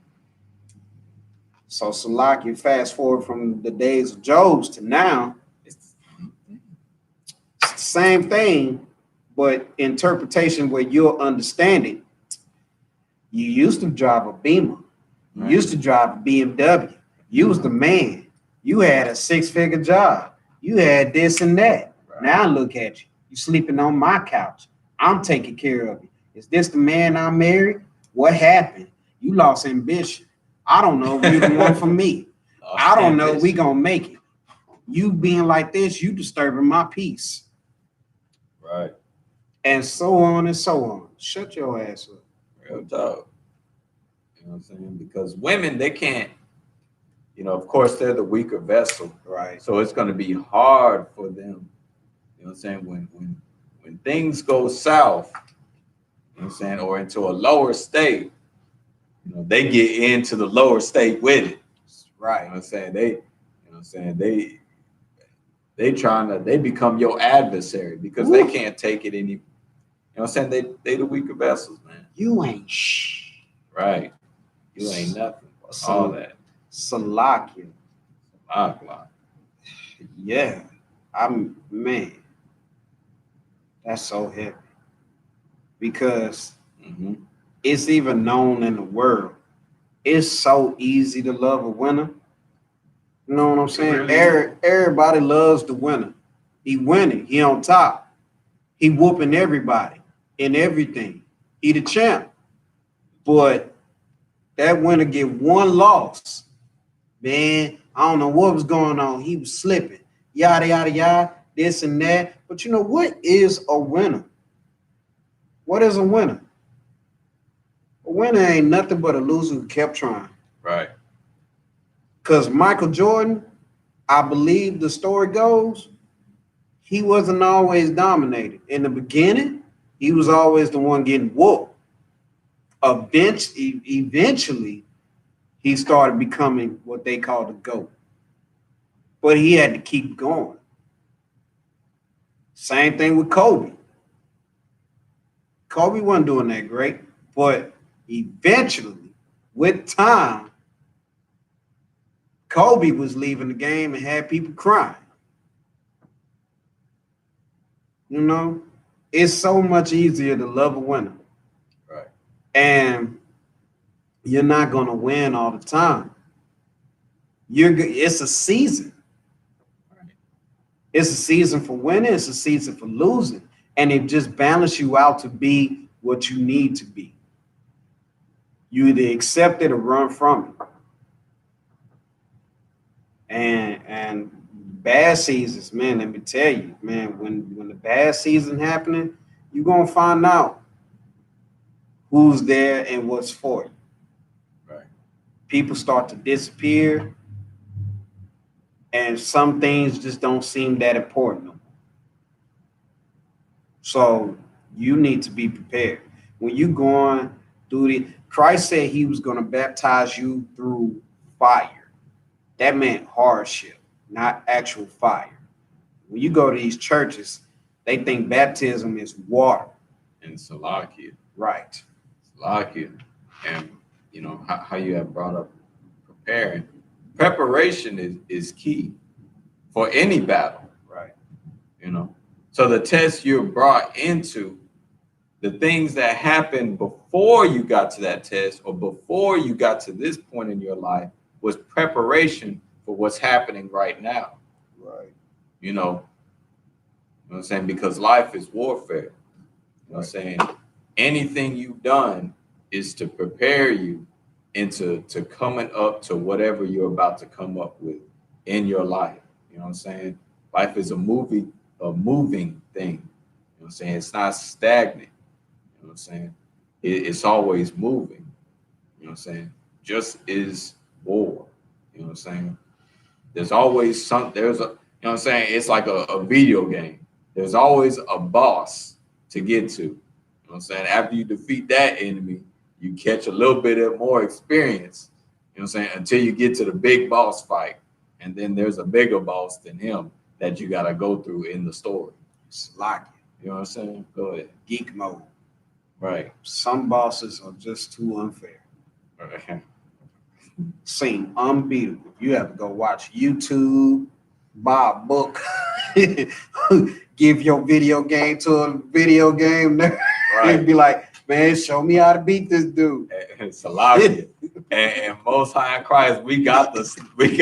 So Salaki, fast forward from the days of Job's to now, it's the same thing, but interpretation where you'll understand it. You used to drive a Beamer. You used to drive a BMW. You was the man. You had a 6-figure job. You had this and that. Right. Now look at you. You sleeping on my couch. I'm taking care of you. Is this the man I married? What happened? You lost ambition. I don't know if you're the one for me. I don't know if we gonna make it. You being like this, you disturbing my peace. Right. And so on and so on. Shut your ass up. Real talk. You know what I'm saying? Because women, they can't, you know, of course, they're the weaker vessel. Right. So it's going to be hard for them. You know what I'm saying? When things go south, you know what I'm saying, or into a lower state, you know, they get into the lower state with it. Right. You know what I'm saying? They, you know what I'm saying? They become your adversary because they can't take it any. You know what I'm saying? They the weaker vessels, man. You ain't shh. Right. You ain't nothing. All that. Salakia. Salakia. Yeah. Man. That's so heavy. Because it's even known in the world. It's so easy to love a winner. You know what I'm saying? Really? Everybody loves the winner. He winning. He on top. He whooping everybody in everything. He the champ. But That winner get one loss. Man, I don't know what was going on. He was slipping. Yada, yada, yada, this and that. But you know, what is a winner? What is a winner? A winner ain't nothing but a loser who kept trying. Right. Because Michael Jordan, I believe the story goes, he wasn't always dominated. In the beginning, he was always the one getting whooped. Eventually, he started becoming what they call the GOAT. But he had to keep going. Same thing with Kobe. Kobe wasn't doing that great, but eventually, with time, Kobe was leaving the game and had people crying. You know, it's so much easier to love a winner. Right. And you're not going to win all the time. It's a season. Right. It's a season for winning. It's a season for losing. And it just balances you out to be what you need to be. You either accept it or run from it. And bad seasons, man, let me tell you, man, when the bad season happening, you're going to find out who's there and what's for you. Right. People start to disappear, and some things just don't seem that important no more. So you need to be prepared. When you going through Christ said he was going to baptize you through fire. That meant hardship, not actual fire. When you go to these churches, they think baptism is water. And Salakia. Right. Salakia. And you know how you have brought up preparing. Preparation is key for any battle. Right. You know. So the test you're brought into, the things that happened before you got to that test or before you got to this point in your life was preparation for what's happening right now. Right. You know what I'm saying? Because life is warfare. You know what I'm saying? Anything you've done is to prepare you into coming up to whatever you're about to come up with in your life. You know what I'm saying? Life is a moving thing. You know what I'm saying? It's not stagnant. You know what I'm saying? It's always moving. You know what I'm saying? Just is war. You know what I'm saying? There's always you know what I'm saying? It's like a video game. There's always a boss to get to. You know what I'm saying? After you defeat that enemy, you catch a little bit of more experience, you know what I'm saying, until you get to the big boss fight. And then there's a bigger boss than him that you got to go through in the story. It's like, you know what I'm saying? Go ahead. Geek mode. Right. Some bosses are just too unfair. Right. Seem unbeatable. You have to go watch YouTube, buy a book, give your video game to a video game nerd, and be like, man, show me how to beat this dude. Salakia. and Most High in Christ, we got the study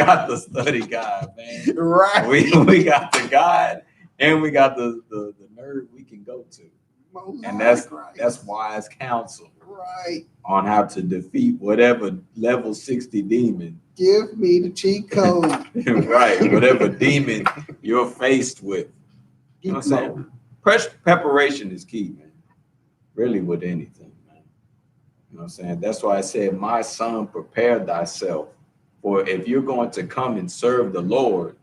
guide, man. Right. We got the guide and we got the nerd we can go to. And that's wise counsel. Right. On how to defeat whatever level 60 demon. Give me the cheat code. Right. Whatever demon you're faced with. You know what I'm saying? Preparation is key, man. Really with anything, man. You know what I'm saying? That's why I said, my son, prepare thyself. For if you're going to come and serve the Lord, you know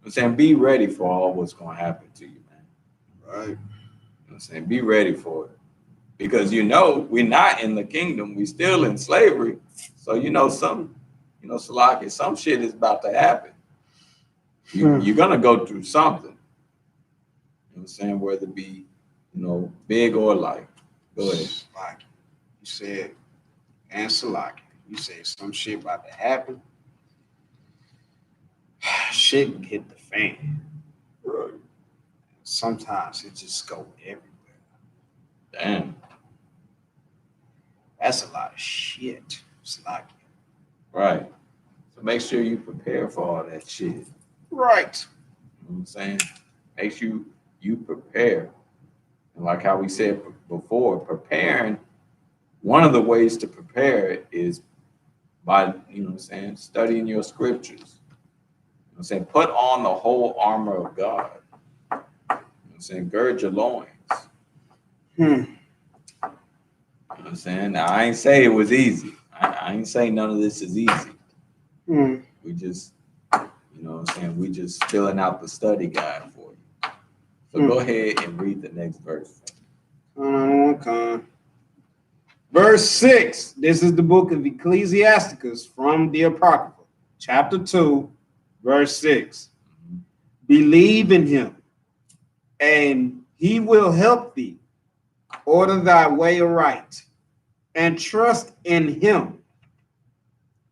what I'm saying, be ready for all what's going to happen to you, man. Right. You know what I'm saying? Be ready for it. Because we're not in the kingdom, we're still in slavery. So Salaki, some shit is about to happen. You're gonna go through something. You know what I'm saying? Whether it be, big or light. Go ahead. Salaki. You said, and Salaki, you said some shit about to happen. Shit can hit the fan. Right. Sometimes it just go everywhere. Damn. That's a lot of shit. Salaki. Right. So make sure you prepare for all that shit. Right. You know what I'm saying? Make sure you prepare. And like how we said before, preparing, one of the ways to prepare is by, you know what I'm saying, studying your scriptures. You know what I'm saying? Put on the whole armor of God. You know what I'm saying? Gird your loins. You know what I'm saying? Now, I ain't say it was easy. I ain't say none of this is easy. We just, you know what I'm saying? We just filling out the study guide for you. So go ahead and read the next verse. Verse 6. This is the book of Ecclesiasticus from the Apocrypha, chapter 2, verse 6. Believe in him, and he will help thee. Order thy way aright, and trust in him.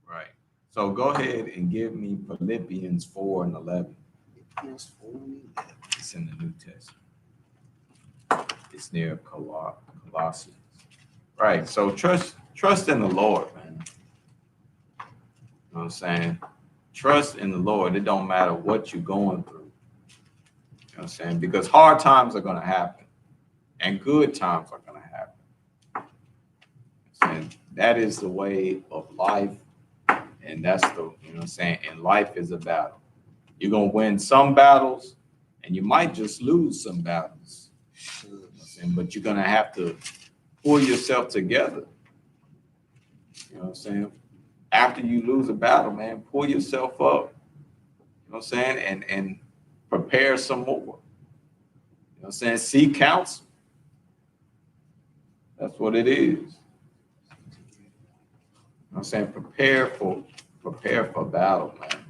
Right. So go ahead and give me Philippians 4 and 11. It's in the New Testament. It's near Colossians. Right. So trust in the Lord, man. You know what I'm saying? Trust in the Lord. It don't matter what you're going through. You know what I'm saying? Because hard times are going to happen, and good times are going to happen. And that is the way of life. And that's the, you know what I'm saying? And life is a battle. You're going to win some battles, and you might just lose some battles. You know what I'm saying? But you're going to have to pull yourself together. You know what I'm saying? After you lose a battle, man, pull yourself up. You know what I'm saying? And prepare some more. You know what I'm saying? Seek counsel. That's what it is. You know what I'm saying? Prepare for battle, man. You know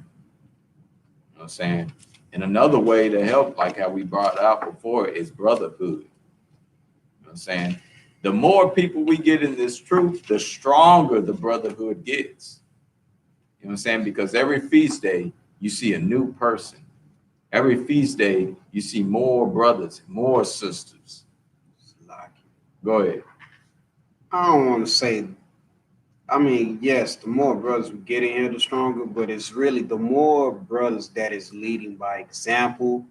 what I'm saying? And another way to help, like how we brought out before, is brotherhood. You know what I'm saying? The more people we get in this truth, the stronger the brotherhood gets. You know what I'm saying? Because every feast day, you see a new person. Every feast day, you see more brothers, more sisters. Go ahead. I don't want to say, I mean, yes, the more brothers we get in here, the stronger, but it's really the more brothers that is leading by example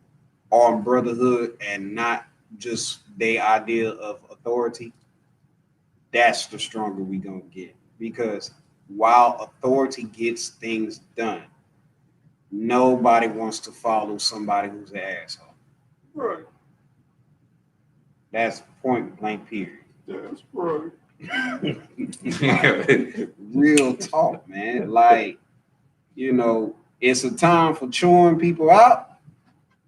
on brotherhood and not just their idea of authority. That's the stronger we gonna get. Because while authority gets things done, nobody wants to follow somebody who's an asshole. Right. That's point blank period. That's right. Real talk, man. Like, you know, it's a time for chewing people out,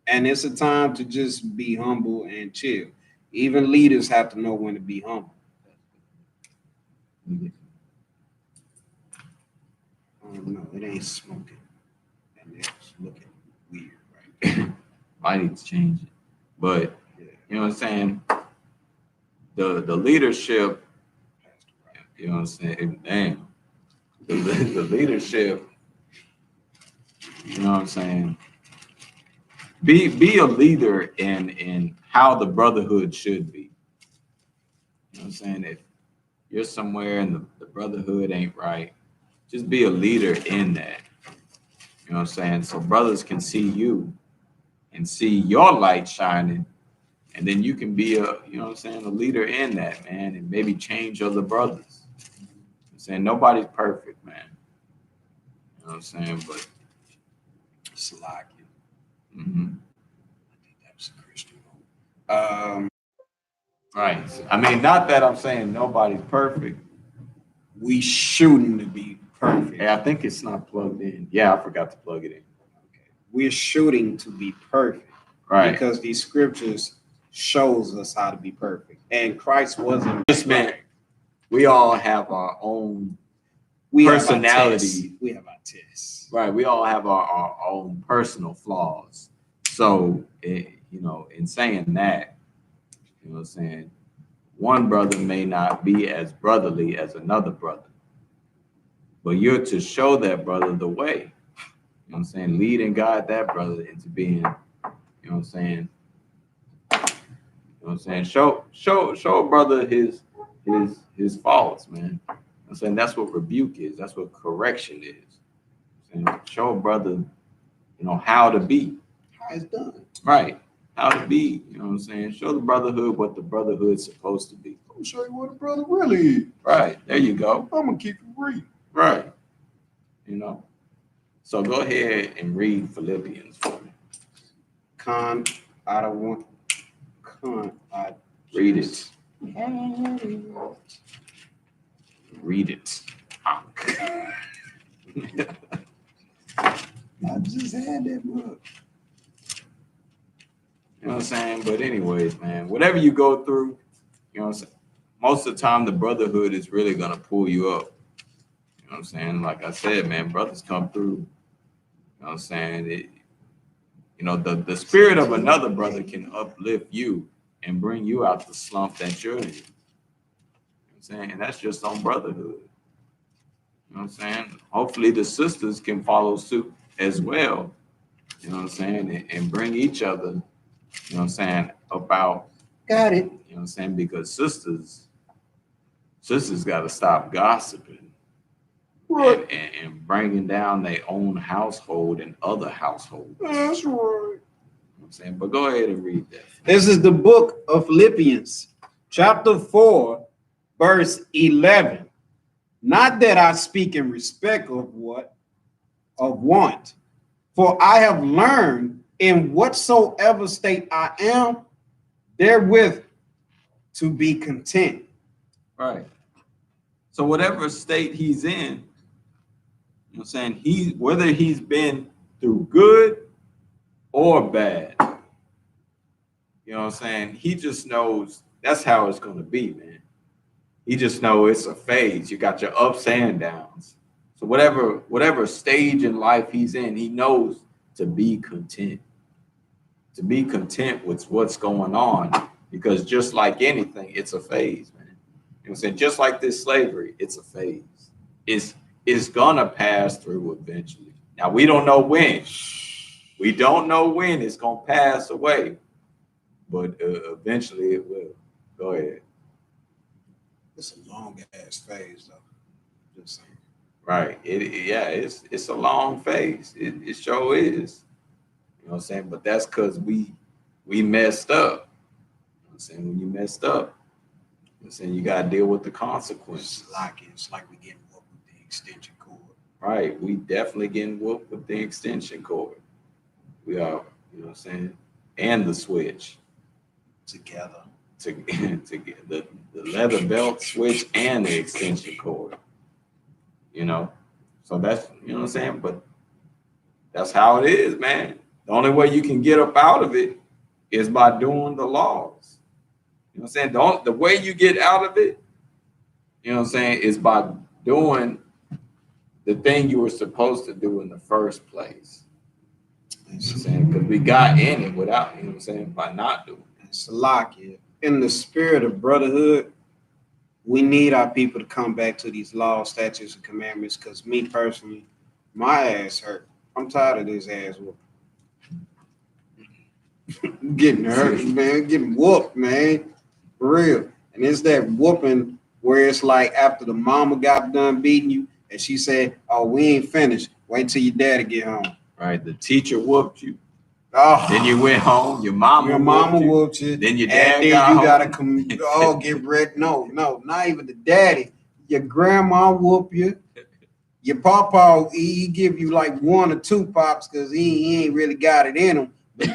and it's a time to just be humble and chill. Even leaders have to know when to be humble. I don't know. It ain't smoking. And it's looking weird, right? I need to change it. But, you know what I'm saying? The leadership, you know what I'm saying? Damn. The leadership, you know what I'm saying? Be a leader in how the brotherhood should be. You know what I'm saying? If you're somewhere and the brotherhood ain't right, just be a leader in that. You know what I'm saying? So brothers can see you and see your light shining, and then you can be a, you know what I'm saying, a leader in that, man, and maybe change other brothers. You know what I'm saying? Nobody's perfect, man. You know what I'm saying? But It's like it. mm-hmm. I think that was a Christian. Right. I mean, not that I'm saying nobody's perfect. We shooting to be perfect. Hey, I think it's not plugged in. Yeah, I forgot to plug it in. Okay. We're shooting to be perfect. Right. Because these scriptures shows us how to be perfect. And Christ wasn't. Just meant we all have our own personality. We have our tests. Right. We all have our own personal flaws. So, you know, in saying that, you know what I'm saying, one brother may not be as brotherly as another brother, but you're to show that brother the way. You know what I'm saying? Lead and guide that brother into being, you know what I'm saying? You know what I'm saying? Show a brother his faults, man. You know what I'm saying? That's what rebuke is. That's what correction is. You know what I'm saying? Show a brother, you know, how to be. How it's done. Right. How to be, you know what I'm saying? Show the brotherhood what the brotherhood's supposed to be. I'm show you what a brother really is. Right. There you go. I'm gonna keep it real. Right. you know. So go ahead and read Philippians for me. Read it. Read it. I just had that book. You know what I'm saying? But anyways, man, whatever you go through, you know what I'm saying? Most of the time, the brotherhood is really going to pull you up. You know what I'm saying? Like I said, man, brothers come through. You know what I'm saying? You know, the spirit of another brother can uplift you and bring you out the slump that you're in. You know what I'm saying? And that's just on brotherhood. You know what I'm saying? Hopefully the sisters can follow suit as well. You know what I'm saying? And bring each other, you know what I'm saying, about. Got it. You know what I'm saying? Because sisters got to stop gossiping. Right. And bringing down their own household and other households. That's right. You know what I'm saying? But go ahead and read that. This is the book of Philippians, chapter 4, verse 11. Not that I speak in respect of want, for I have learned in whatsoever state I am, therewith to be content. Right. So whatever state he's in, you know what I'm saying, whether he's been through good or bad, you know what I'm saying, he just knows that's how it's going to be, man. He just knows it's a phase. You got your ups and downs. So whatever stage in life he's in, he knows to be content. To be content with what's going on, because just like anything, it's a phase, man. You know what I'm saying? Just like this slavery, it's a phase. It's gonna pass through eventually. Now we don't know when. We don't know when it's gonna pass away, but eventually it will. Go ahead. It's a long ass phase, though. Just saying. Right. It's a long phase. It sure is. You know what I'm saying? But that's because we messed up. You know what I'm saying? When you messed up, you know what I'm saying, you gotta deal with the consequences. It's like we getting whooped with the extension cord. Right. We definitely getting whooped with the extension cord. We are, you know what I'm saying? And the switch. Together. To get the leather belt switch and the extension cord. You know? So that's, you know what I'm saying? But that's how it is, man. The only way you can get up out of it is by doing the laws. You know what I'm saying? The way you get out of it, you know what I'm saying, is by doing the thing you were supposed to do in the first place. You know what I'm saying? Because we got in it without, you know what I'm saying, by not doing it. It's like it. In the spirit of brotherhood, we need our people to come back to these laws, statutes, and commandments, because me personally, my ass hurt. I'm tired of this ass whooping. Getting hurt, man, getting whooped, man, for real. And it's that whooping where it's like after the mama got done beating you and she said, "Oh, we ain't finished. Wait till your daddy get home." Right, the teacher whooped you. Oh, then you went home. Your mama whooped you. Then your dad and then got you home. Gotta come. Oh, get ready. No, not even the daddy. Your grandma whoop you. Your papa, he give you like 1 or 2 pops because he ain't really got it in him. But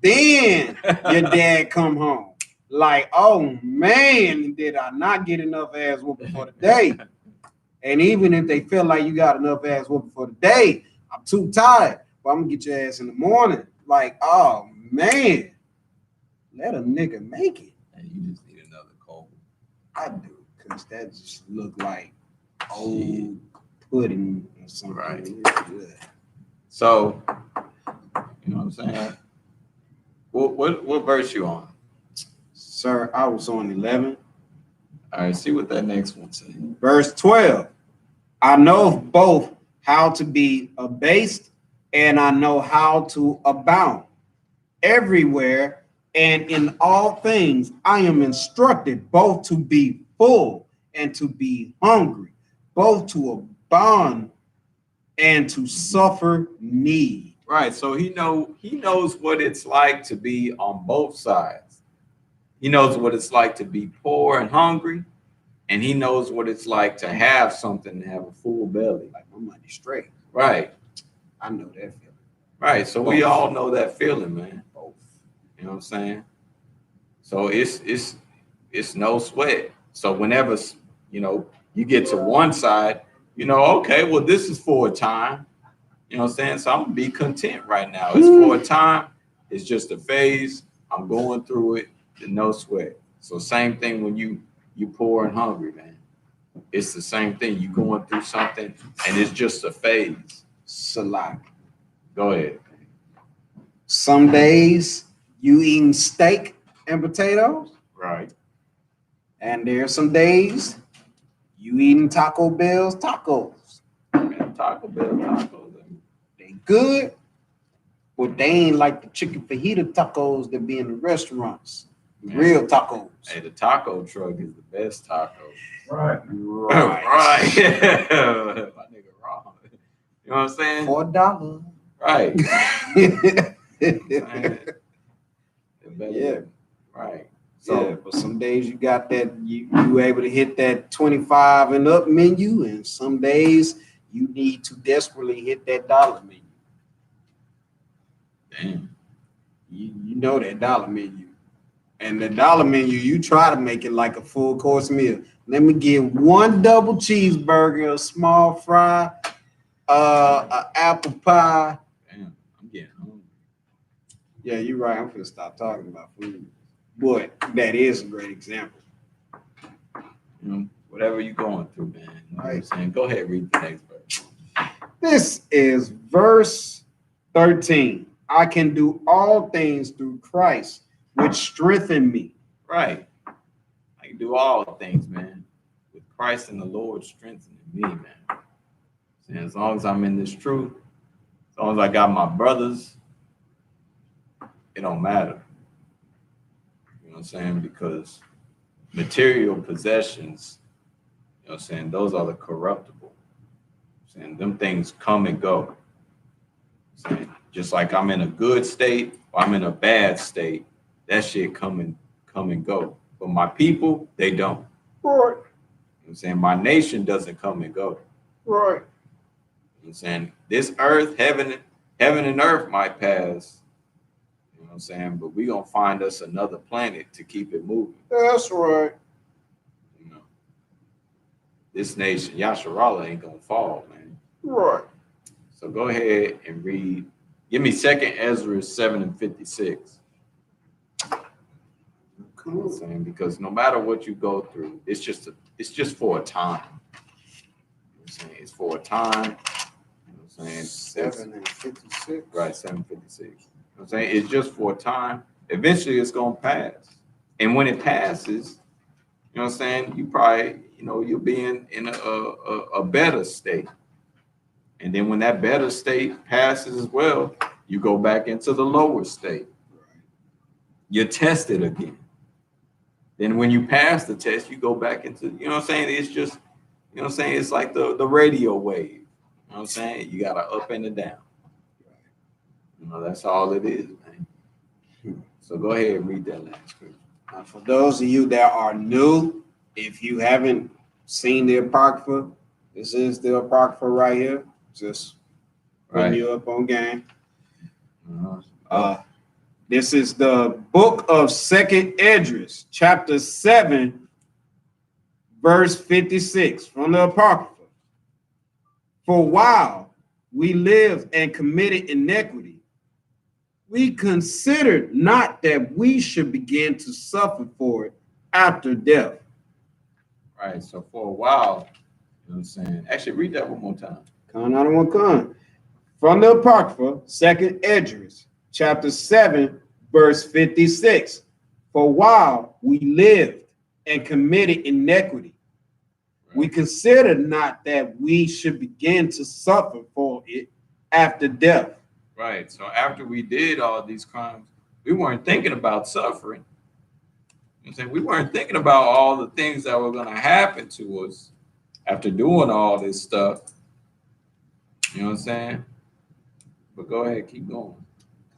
then your dad come home. Like, oh man, did I not get enough ass whooping for the day? And even if they feel like you got enough ass whooping for the day, I'm too tired. But I'm gonna get your ass in the morning. Like, oh man, let a nigga make it. And you just need another cold. I do, because that just look like old pudding or something. Right. So, you know what I'm saying? What verse you on? Sir, I was on 11. All right, see what that next one says. Verse 12. I know both how to be abased and I know how to abound. Everywhere and in all things, I am instructed both to be full and to be hungry, both to abound and to suffer need. Right. So he knows what it's like to be on both sides. He knows what it's like to be poor and hungry, and he knows what it's like to have something and have a full belly. Like my money straight. Right. I know that feeling. Right. So we all know that feeling, man. Both. You know what I'm saying? So it's no sweat. So whenever, you know, you get to one side, you know, okay, well, this is for a time. You know what I'm saying? So I'm gonna be content right now. It's for a time. It's just a phase. I'm going through it. No sweat. So same thing when you poor and hungry, man. It's the same thing. You going through something, and it's just a phase. Salak. Go ahead. Some days you eating steak and potatoes, Right. and there's some days you eating Taco Bell's tacos. Man, Taco Bell tacos. They good, but they ain't like the chicken fajita tacos that be in the restaurants. Man. Real tacos. Hey, the taco truck is the best taco. Right. Right. My nigga wrong. You know what I'm saying? $4. Right. Yeah. Right. So, yeah, but some days you got that you able to hit that 25 and up menu, and some days you need to desperately hit that dollar menu. damn. You know that dollar menu. And the dollar menu, you try to make it like a full course meal. Let me get one double cheeseburger, a small fry, an apple pie. Damn, I'm getting hungry. Yeah, you're right. I'm gonna stop talking about food. But that is a great example. You know, whatever you're going through, man. You know what I'm Right. saying? Go ahead, read the next verse. This is verse 13. I can do all things through Christ, which strengthen me. Right. I can do all things, man. With Christ and the Lord strengthening me, man. And as long as I'm in this truth, as long as I got my brothers, it don't matter. You know what I'm saying? Because material possessions, you know what I'm saying, those are the corruptible. You know what I'm saying them things come and go. You know what I'm saying? Just like I'm in a good state or I'm in a bad state, that shit come and go. But my people, they don't. Right. You know what I'm saying? My nation doesn't come and go. Right. You know what I'm saying? This earth, heaven and earth might pass. You know what I'm saying? But we gonna find us another planet to keep it moving. That's right. You know, this nation, Yasharala, ain't gonna fall, man. Right. So go ahead and read. Give me 2nd Ezra 7:56. You know what I'm saying? Because no matter what you go through, it's just for a time. You know what I'm saying? It's for a time. You know what I'm saying? 7:56. Right, 7:56. You know what I'm saying? It's just for a time. Eventually it's gonna pass. And when it passes, you know what I'm saying, you probably, you know, you'll be in a better state. And then when that better state passes as well, you go back into the lower state. You're tested again. Then when you pass the test, you go back into, you know what I'm saying? It's just, you know what I'm saying? It's like the radio wave. You know what I'm saying? You got a up and a down. You know, that's all it is, man. So go ahead and read that last scripture. For those of you that are new, if you haven't seen the Apocrypha, this is the Apocrypha right here. Just putting you up on game. This is the book of 2nd Esdras, chapter 7, verse 56 from the Apocrypha. For while we lived and committed iniquity, we considered not that we should begin to suffer for it after death. Right. So for a while, you know what I'm saying? Actually, read that one more time. From the Apocrypha, 2nd Esdras, chapter 7, verse 56. For while we lived and committed iniquity, we considered not that we should begin to suffer for it after death. Right. So after we did all these crimes, we weren't thinking about suffering. You know what I'm saying? We weren't thinking about all the things that were going to happen to us after doing all this stuff. You know what I'm saying? But go ahead, keep going.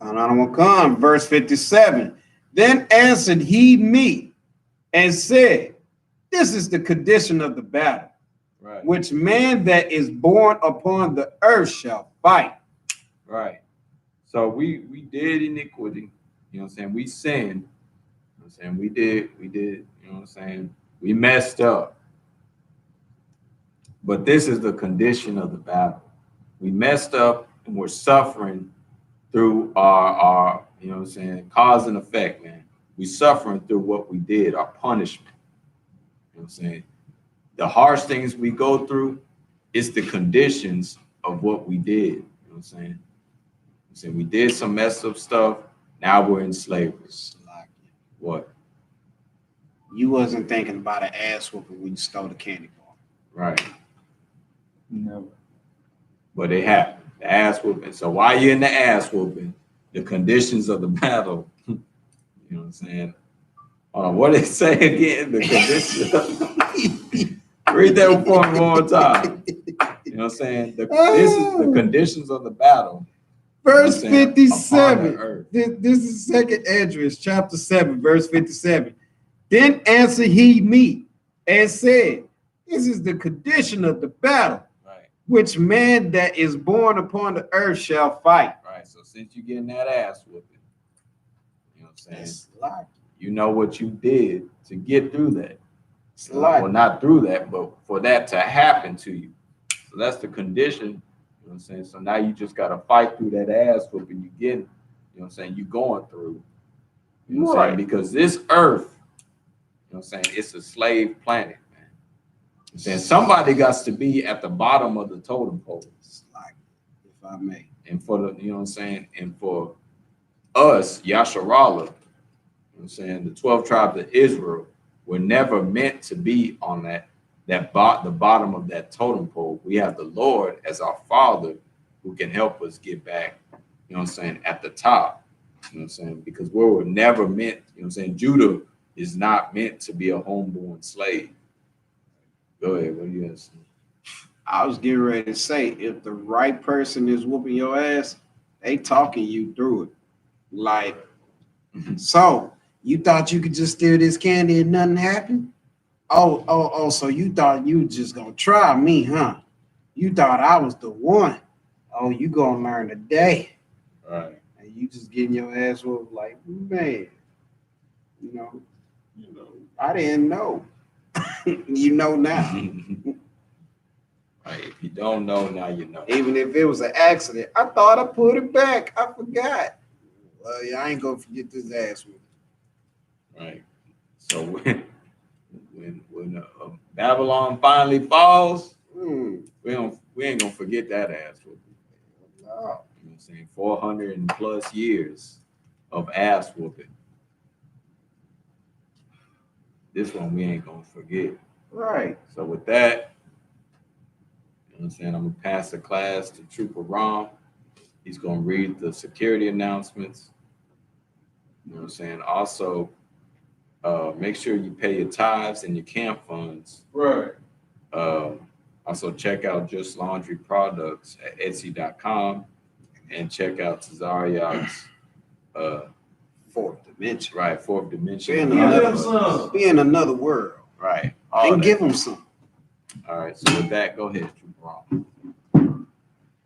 Verse 57. Then answered he me and said, this is the condition of the battle. Right. Which man that is born upon the earth shall fight. Right. So we did iniquity. You know what I'm saying? We sinned. You know what I'm saying? We did, you know what I'm saying? We messed up. But this is the condition of the battle. We messed up and we're suffering through our you know what I'm saying, cause and effect, man. We suffering through what we did, our punishment. You know what I'm saying? The harsh things we go through, it's the conditions of what we did. You know what I'm saying? So we did some messed up stuff. Now we're in slavery. What? You wasn't thinking about an ass whooping when you stole the candy bar. Right. No. But it happened. The ass whooping. So while you're in the ass whooping, the conditions of the battle, you know what I'm saying? What did it say again? The conditions. Read that for me one more time. You know what I'm saying? This is the conditions of the battle. Verse You know 57. This is second address, chapter 7, verse 57. Then answered he me and said, this is the condition of the battle. Right. Which man that is born upon the earth shall fight. Right. So since you're getting that ass whooping, you know what I'm saying? It's like, You know what you did to get through that. it's like, Well, not through that, but for that to happen to you. So that's the condition. You know what I'm saying? So now you just got to fight through that ass whooping you getting, you know what I'm saying, you going through. You know what I'm saying? Because this earth, you know what I'm saying, it's a slave planet, man. I'm saying somebody got to be at the bottom of the totem pole. it's like, if I may. And for the, you know what I'm saying, and for us, Yasharallah, you know what I'm saying, the 12 tribes of Israel were never meant to be on the bottom of that totem pole. We have the Lord as our Father who can help us get back, you know what I'm saying, at the top. You know what I'm saying? Because we were never meant, you know what I'm saying, Judah is not meant to be a homeborn slave. Go ahead, what are you gonna say? I was getting ready to say, if the right person is whooping your ass, they talking you through it. Like, so you thought you could just steal this candy and nothing happened? Oh, so you thought you were just gonna try me, huh? You thought I was the one. Oh, you gonna learn today. Right. And you just getting your ass whooped like, man, you know, I didn't know. You know now. Right. If you don't know, now you know. Even if it was an accident, I thought I put it back. I forgot. Well, yeah, I ain't gonna forget this ass whooping. Right. So when Babylon finally falls, we ain't gonna forget that ass whooping. No. You know what I'm saying? 400 and plus years of ass whooping. This one we ain't gonna forget. Right. So with that, you know what I'm saying, I'm gonna pass the class to Trooper Rom. He's gonna read the security announcements. You know what I'm saying? Also, make sure you pay your tithes and your camp funds. Right. Also check out Just Laundry Products at Etsy.com and check out Tazariak's Fourth dimension. right, Fourth Dimension. Be in another world. Right. And give them some. All right. So with that, go ahead, Trooper Rom.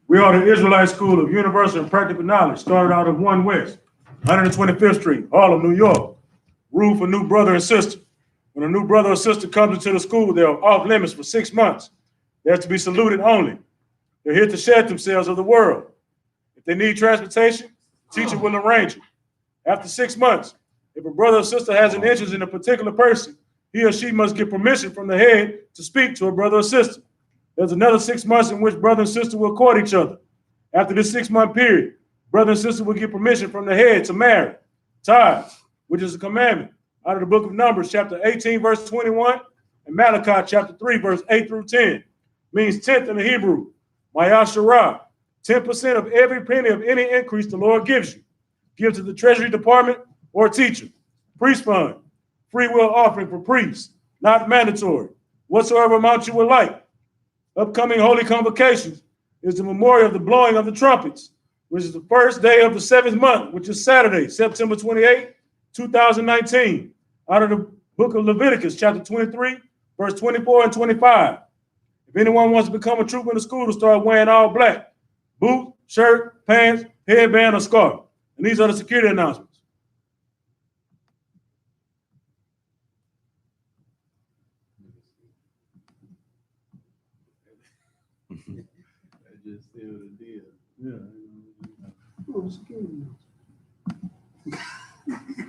We are the Israelite School of Universal and Practical Knowledge, started out of 1 West, 125th Street, Harlem, New York. Rule for new brother and sister. When a new brother or sister comes into the school, they're off limits for 6 months. They're to be saluted only. They're here to shed themselves of the world. If they need transportation, teacher will arrange it. After 6 months, if a brother or sister has an interest in a particular person, he or she must get permission from the head to speak to a brother or sister. There's another 6 months in which brother and sister will court each other. After this 6-month period, brother and sister will get permission from the head to marry. Tithes, which is a commandment, out of the book of Numbers, chapter 18, verse 21, and Malachi, chapter 3, verse 8 through 10, means tenth in the Hebrew. Mayasharah, 10% of every penny of any increase the Lord gives you. Give to the Treasury Department or teacher. Priest fund, free will offering for priests, not mandatory. Whatsoever amount you would like. Upcoming holy convocations is the memorial of the blowing of the trumpets, which is the first day of the 7th month, which is Saturday, September 28, 2019, out of the book of Leviticus, chapter 23, verse 24 and 25. If anyone wants to become a trooper in the school, to start wearing all black. Boots, shirt, pants, headband, or scarf. And these are the security announcements. I just sealed the deal. Yeah. Oh, security.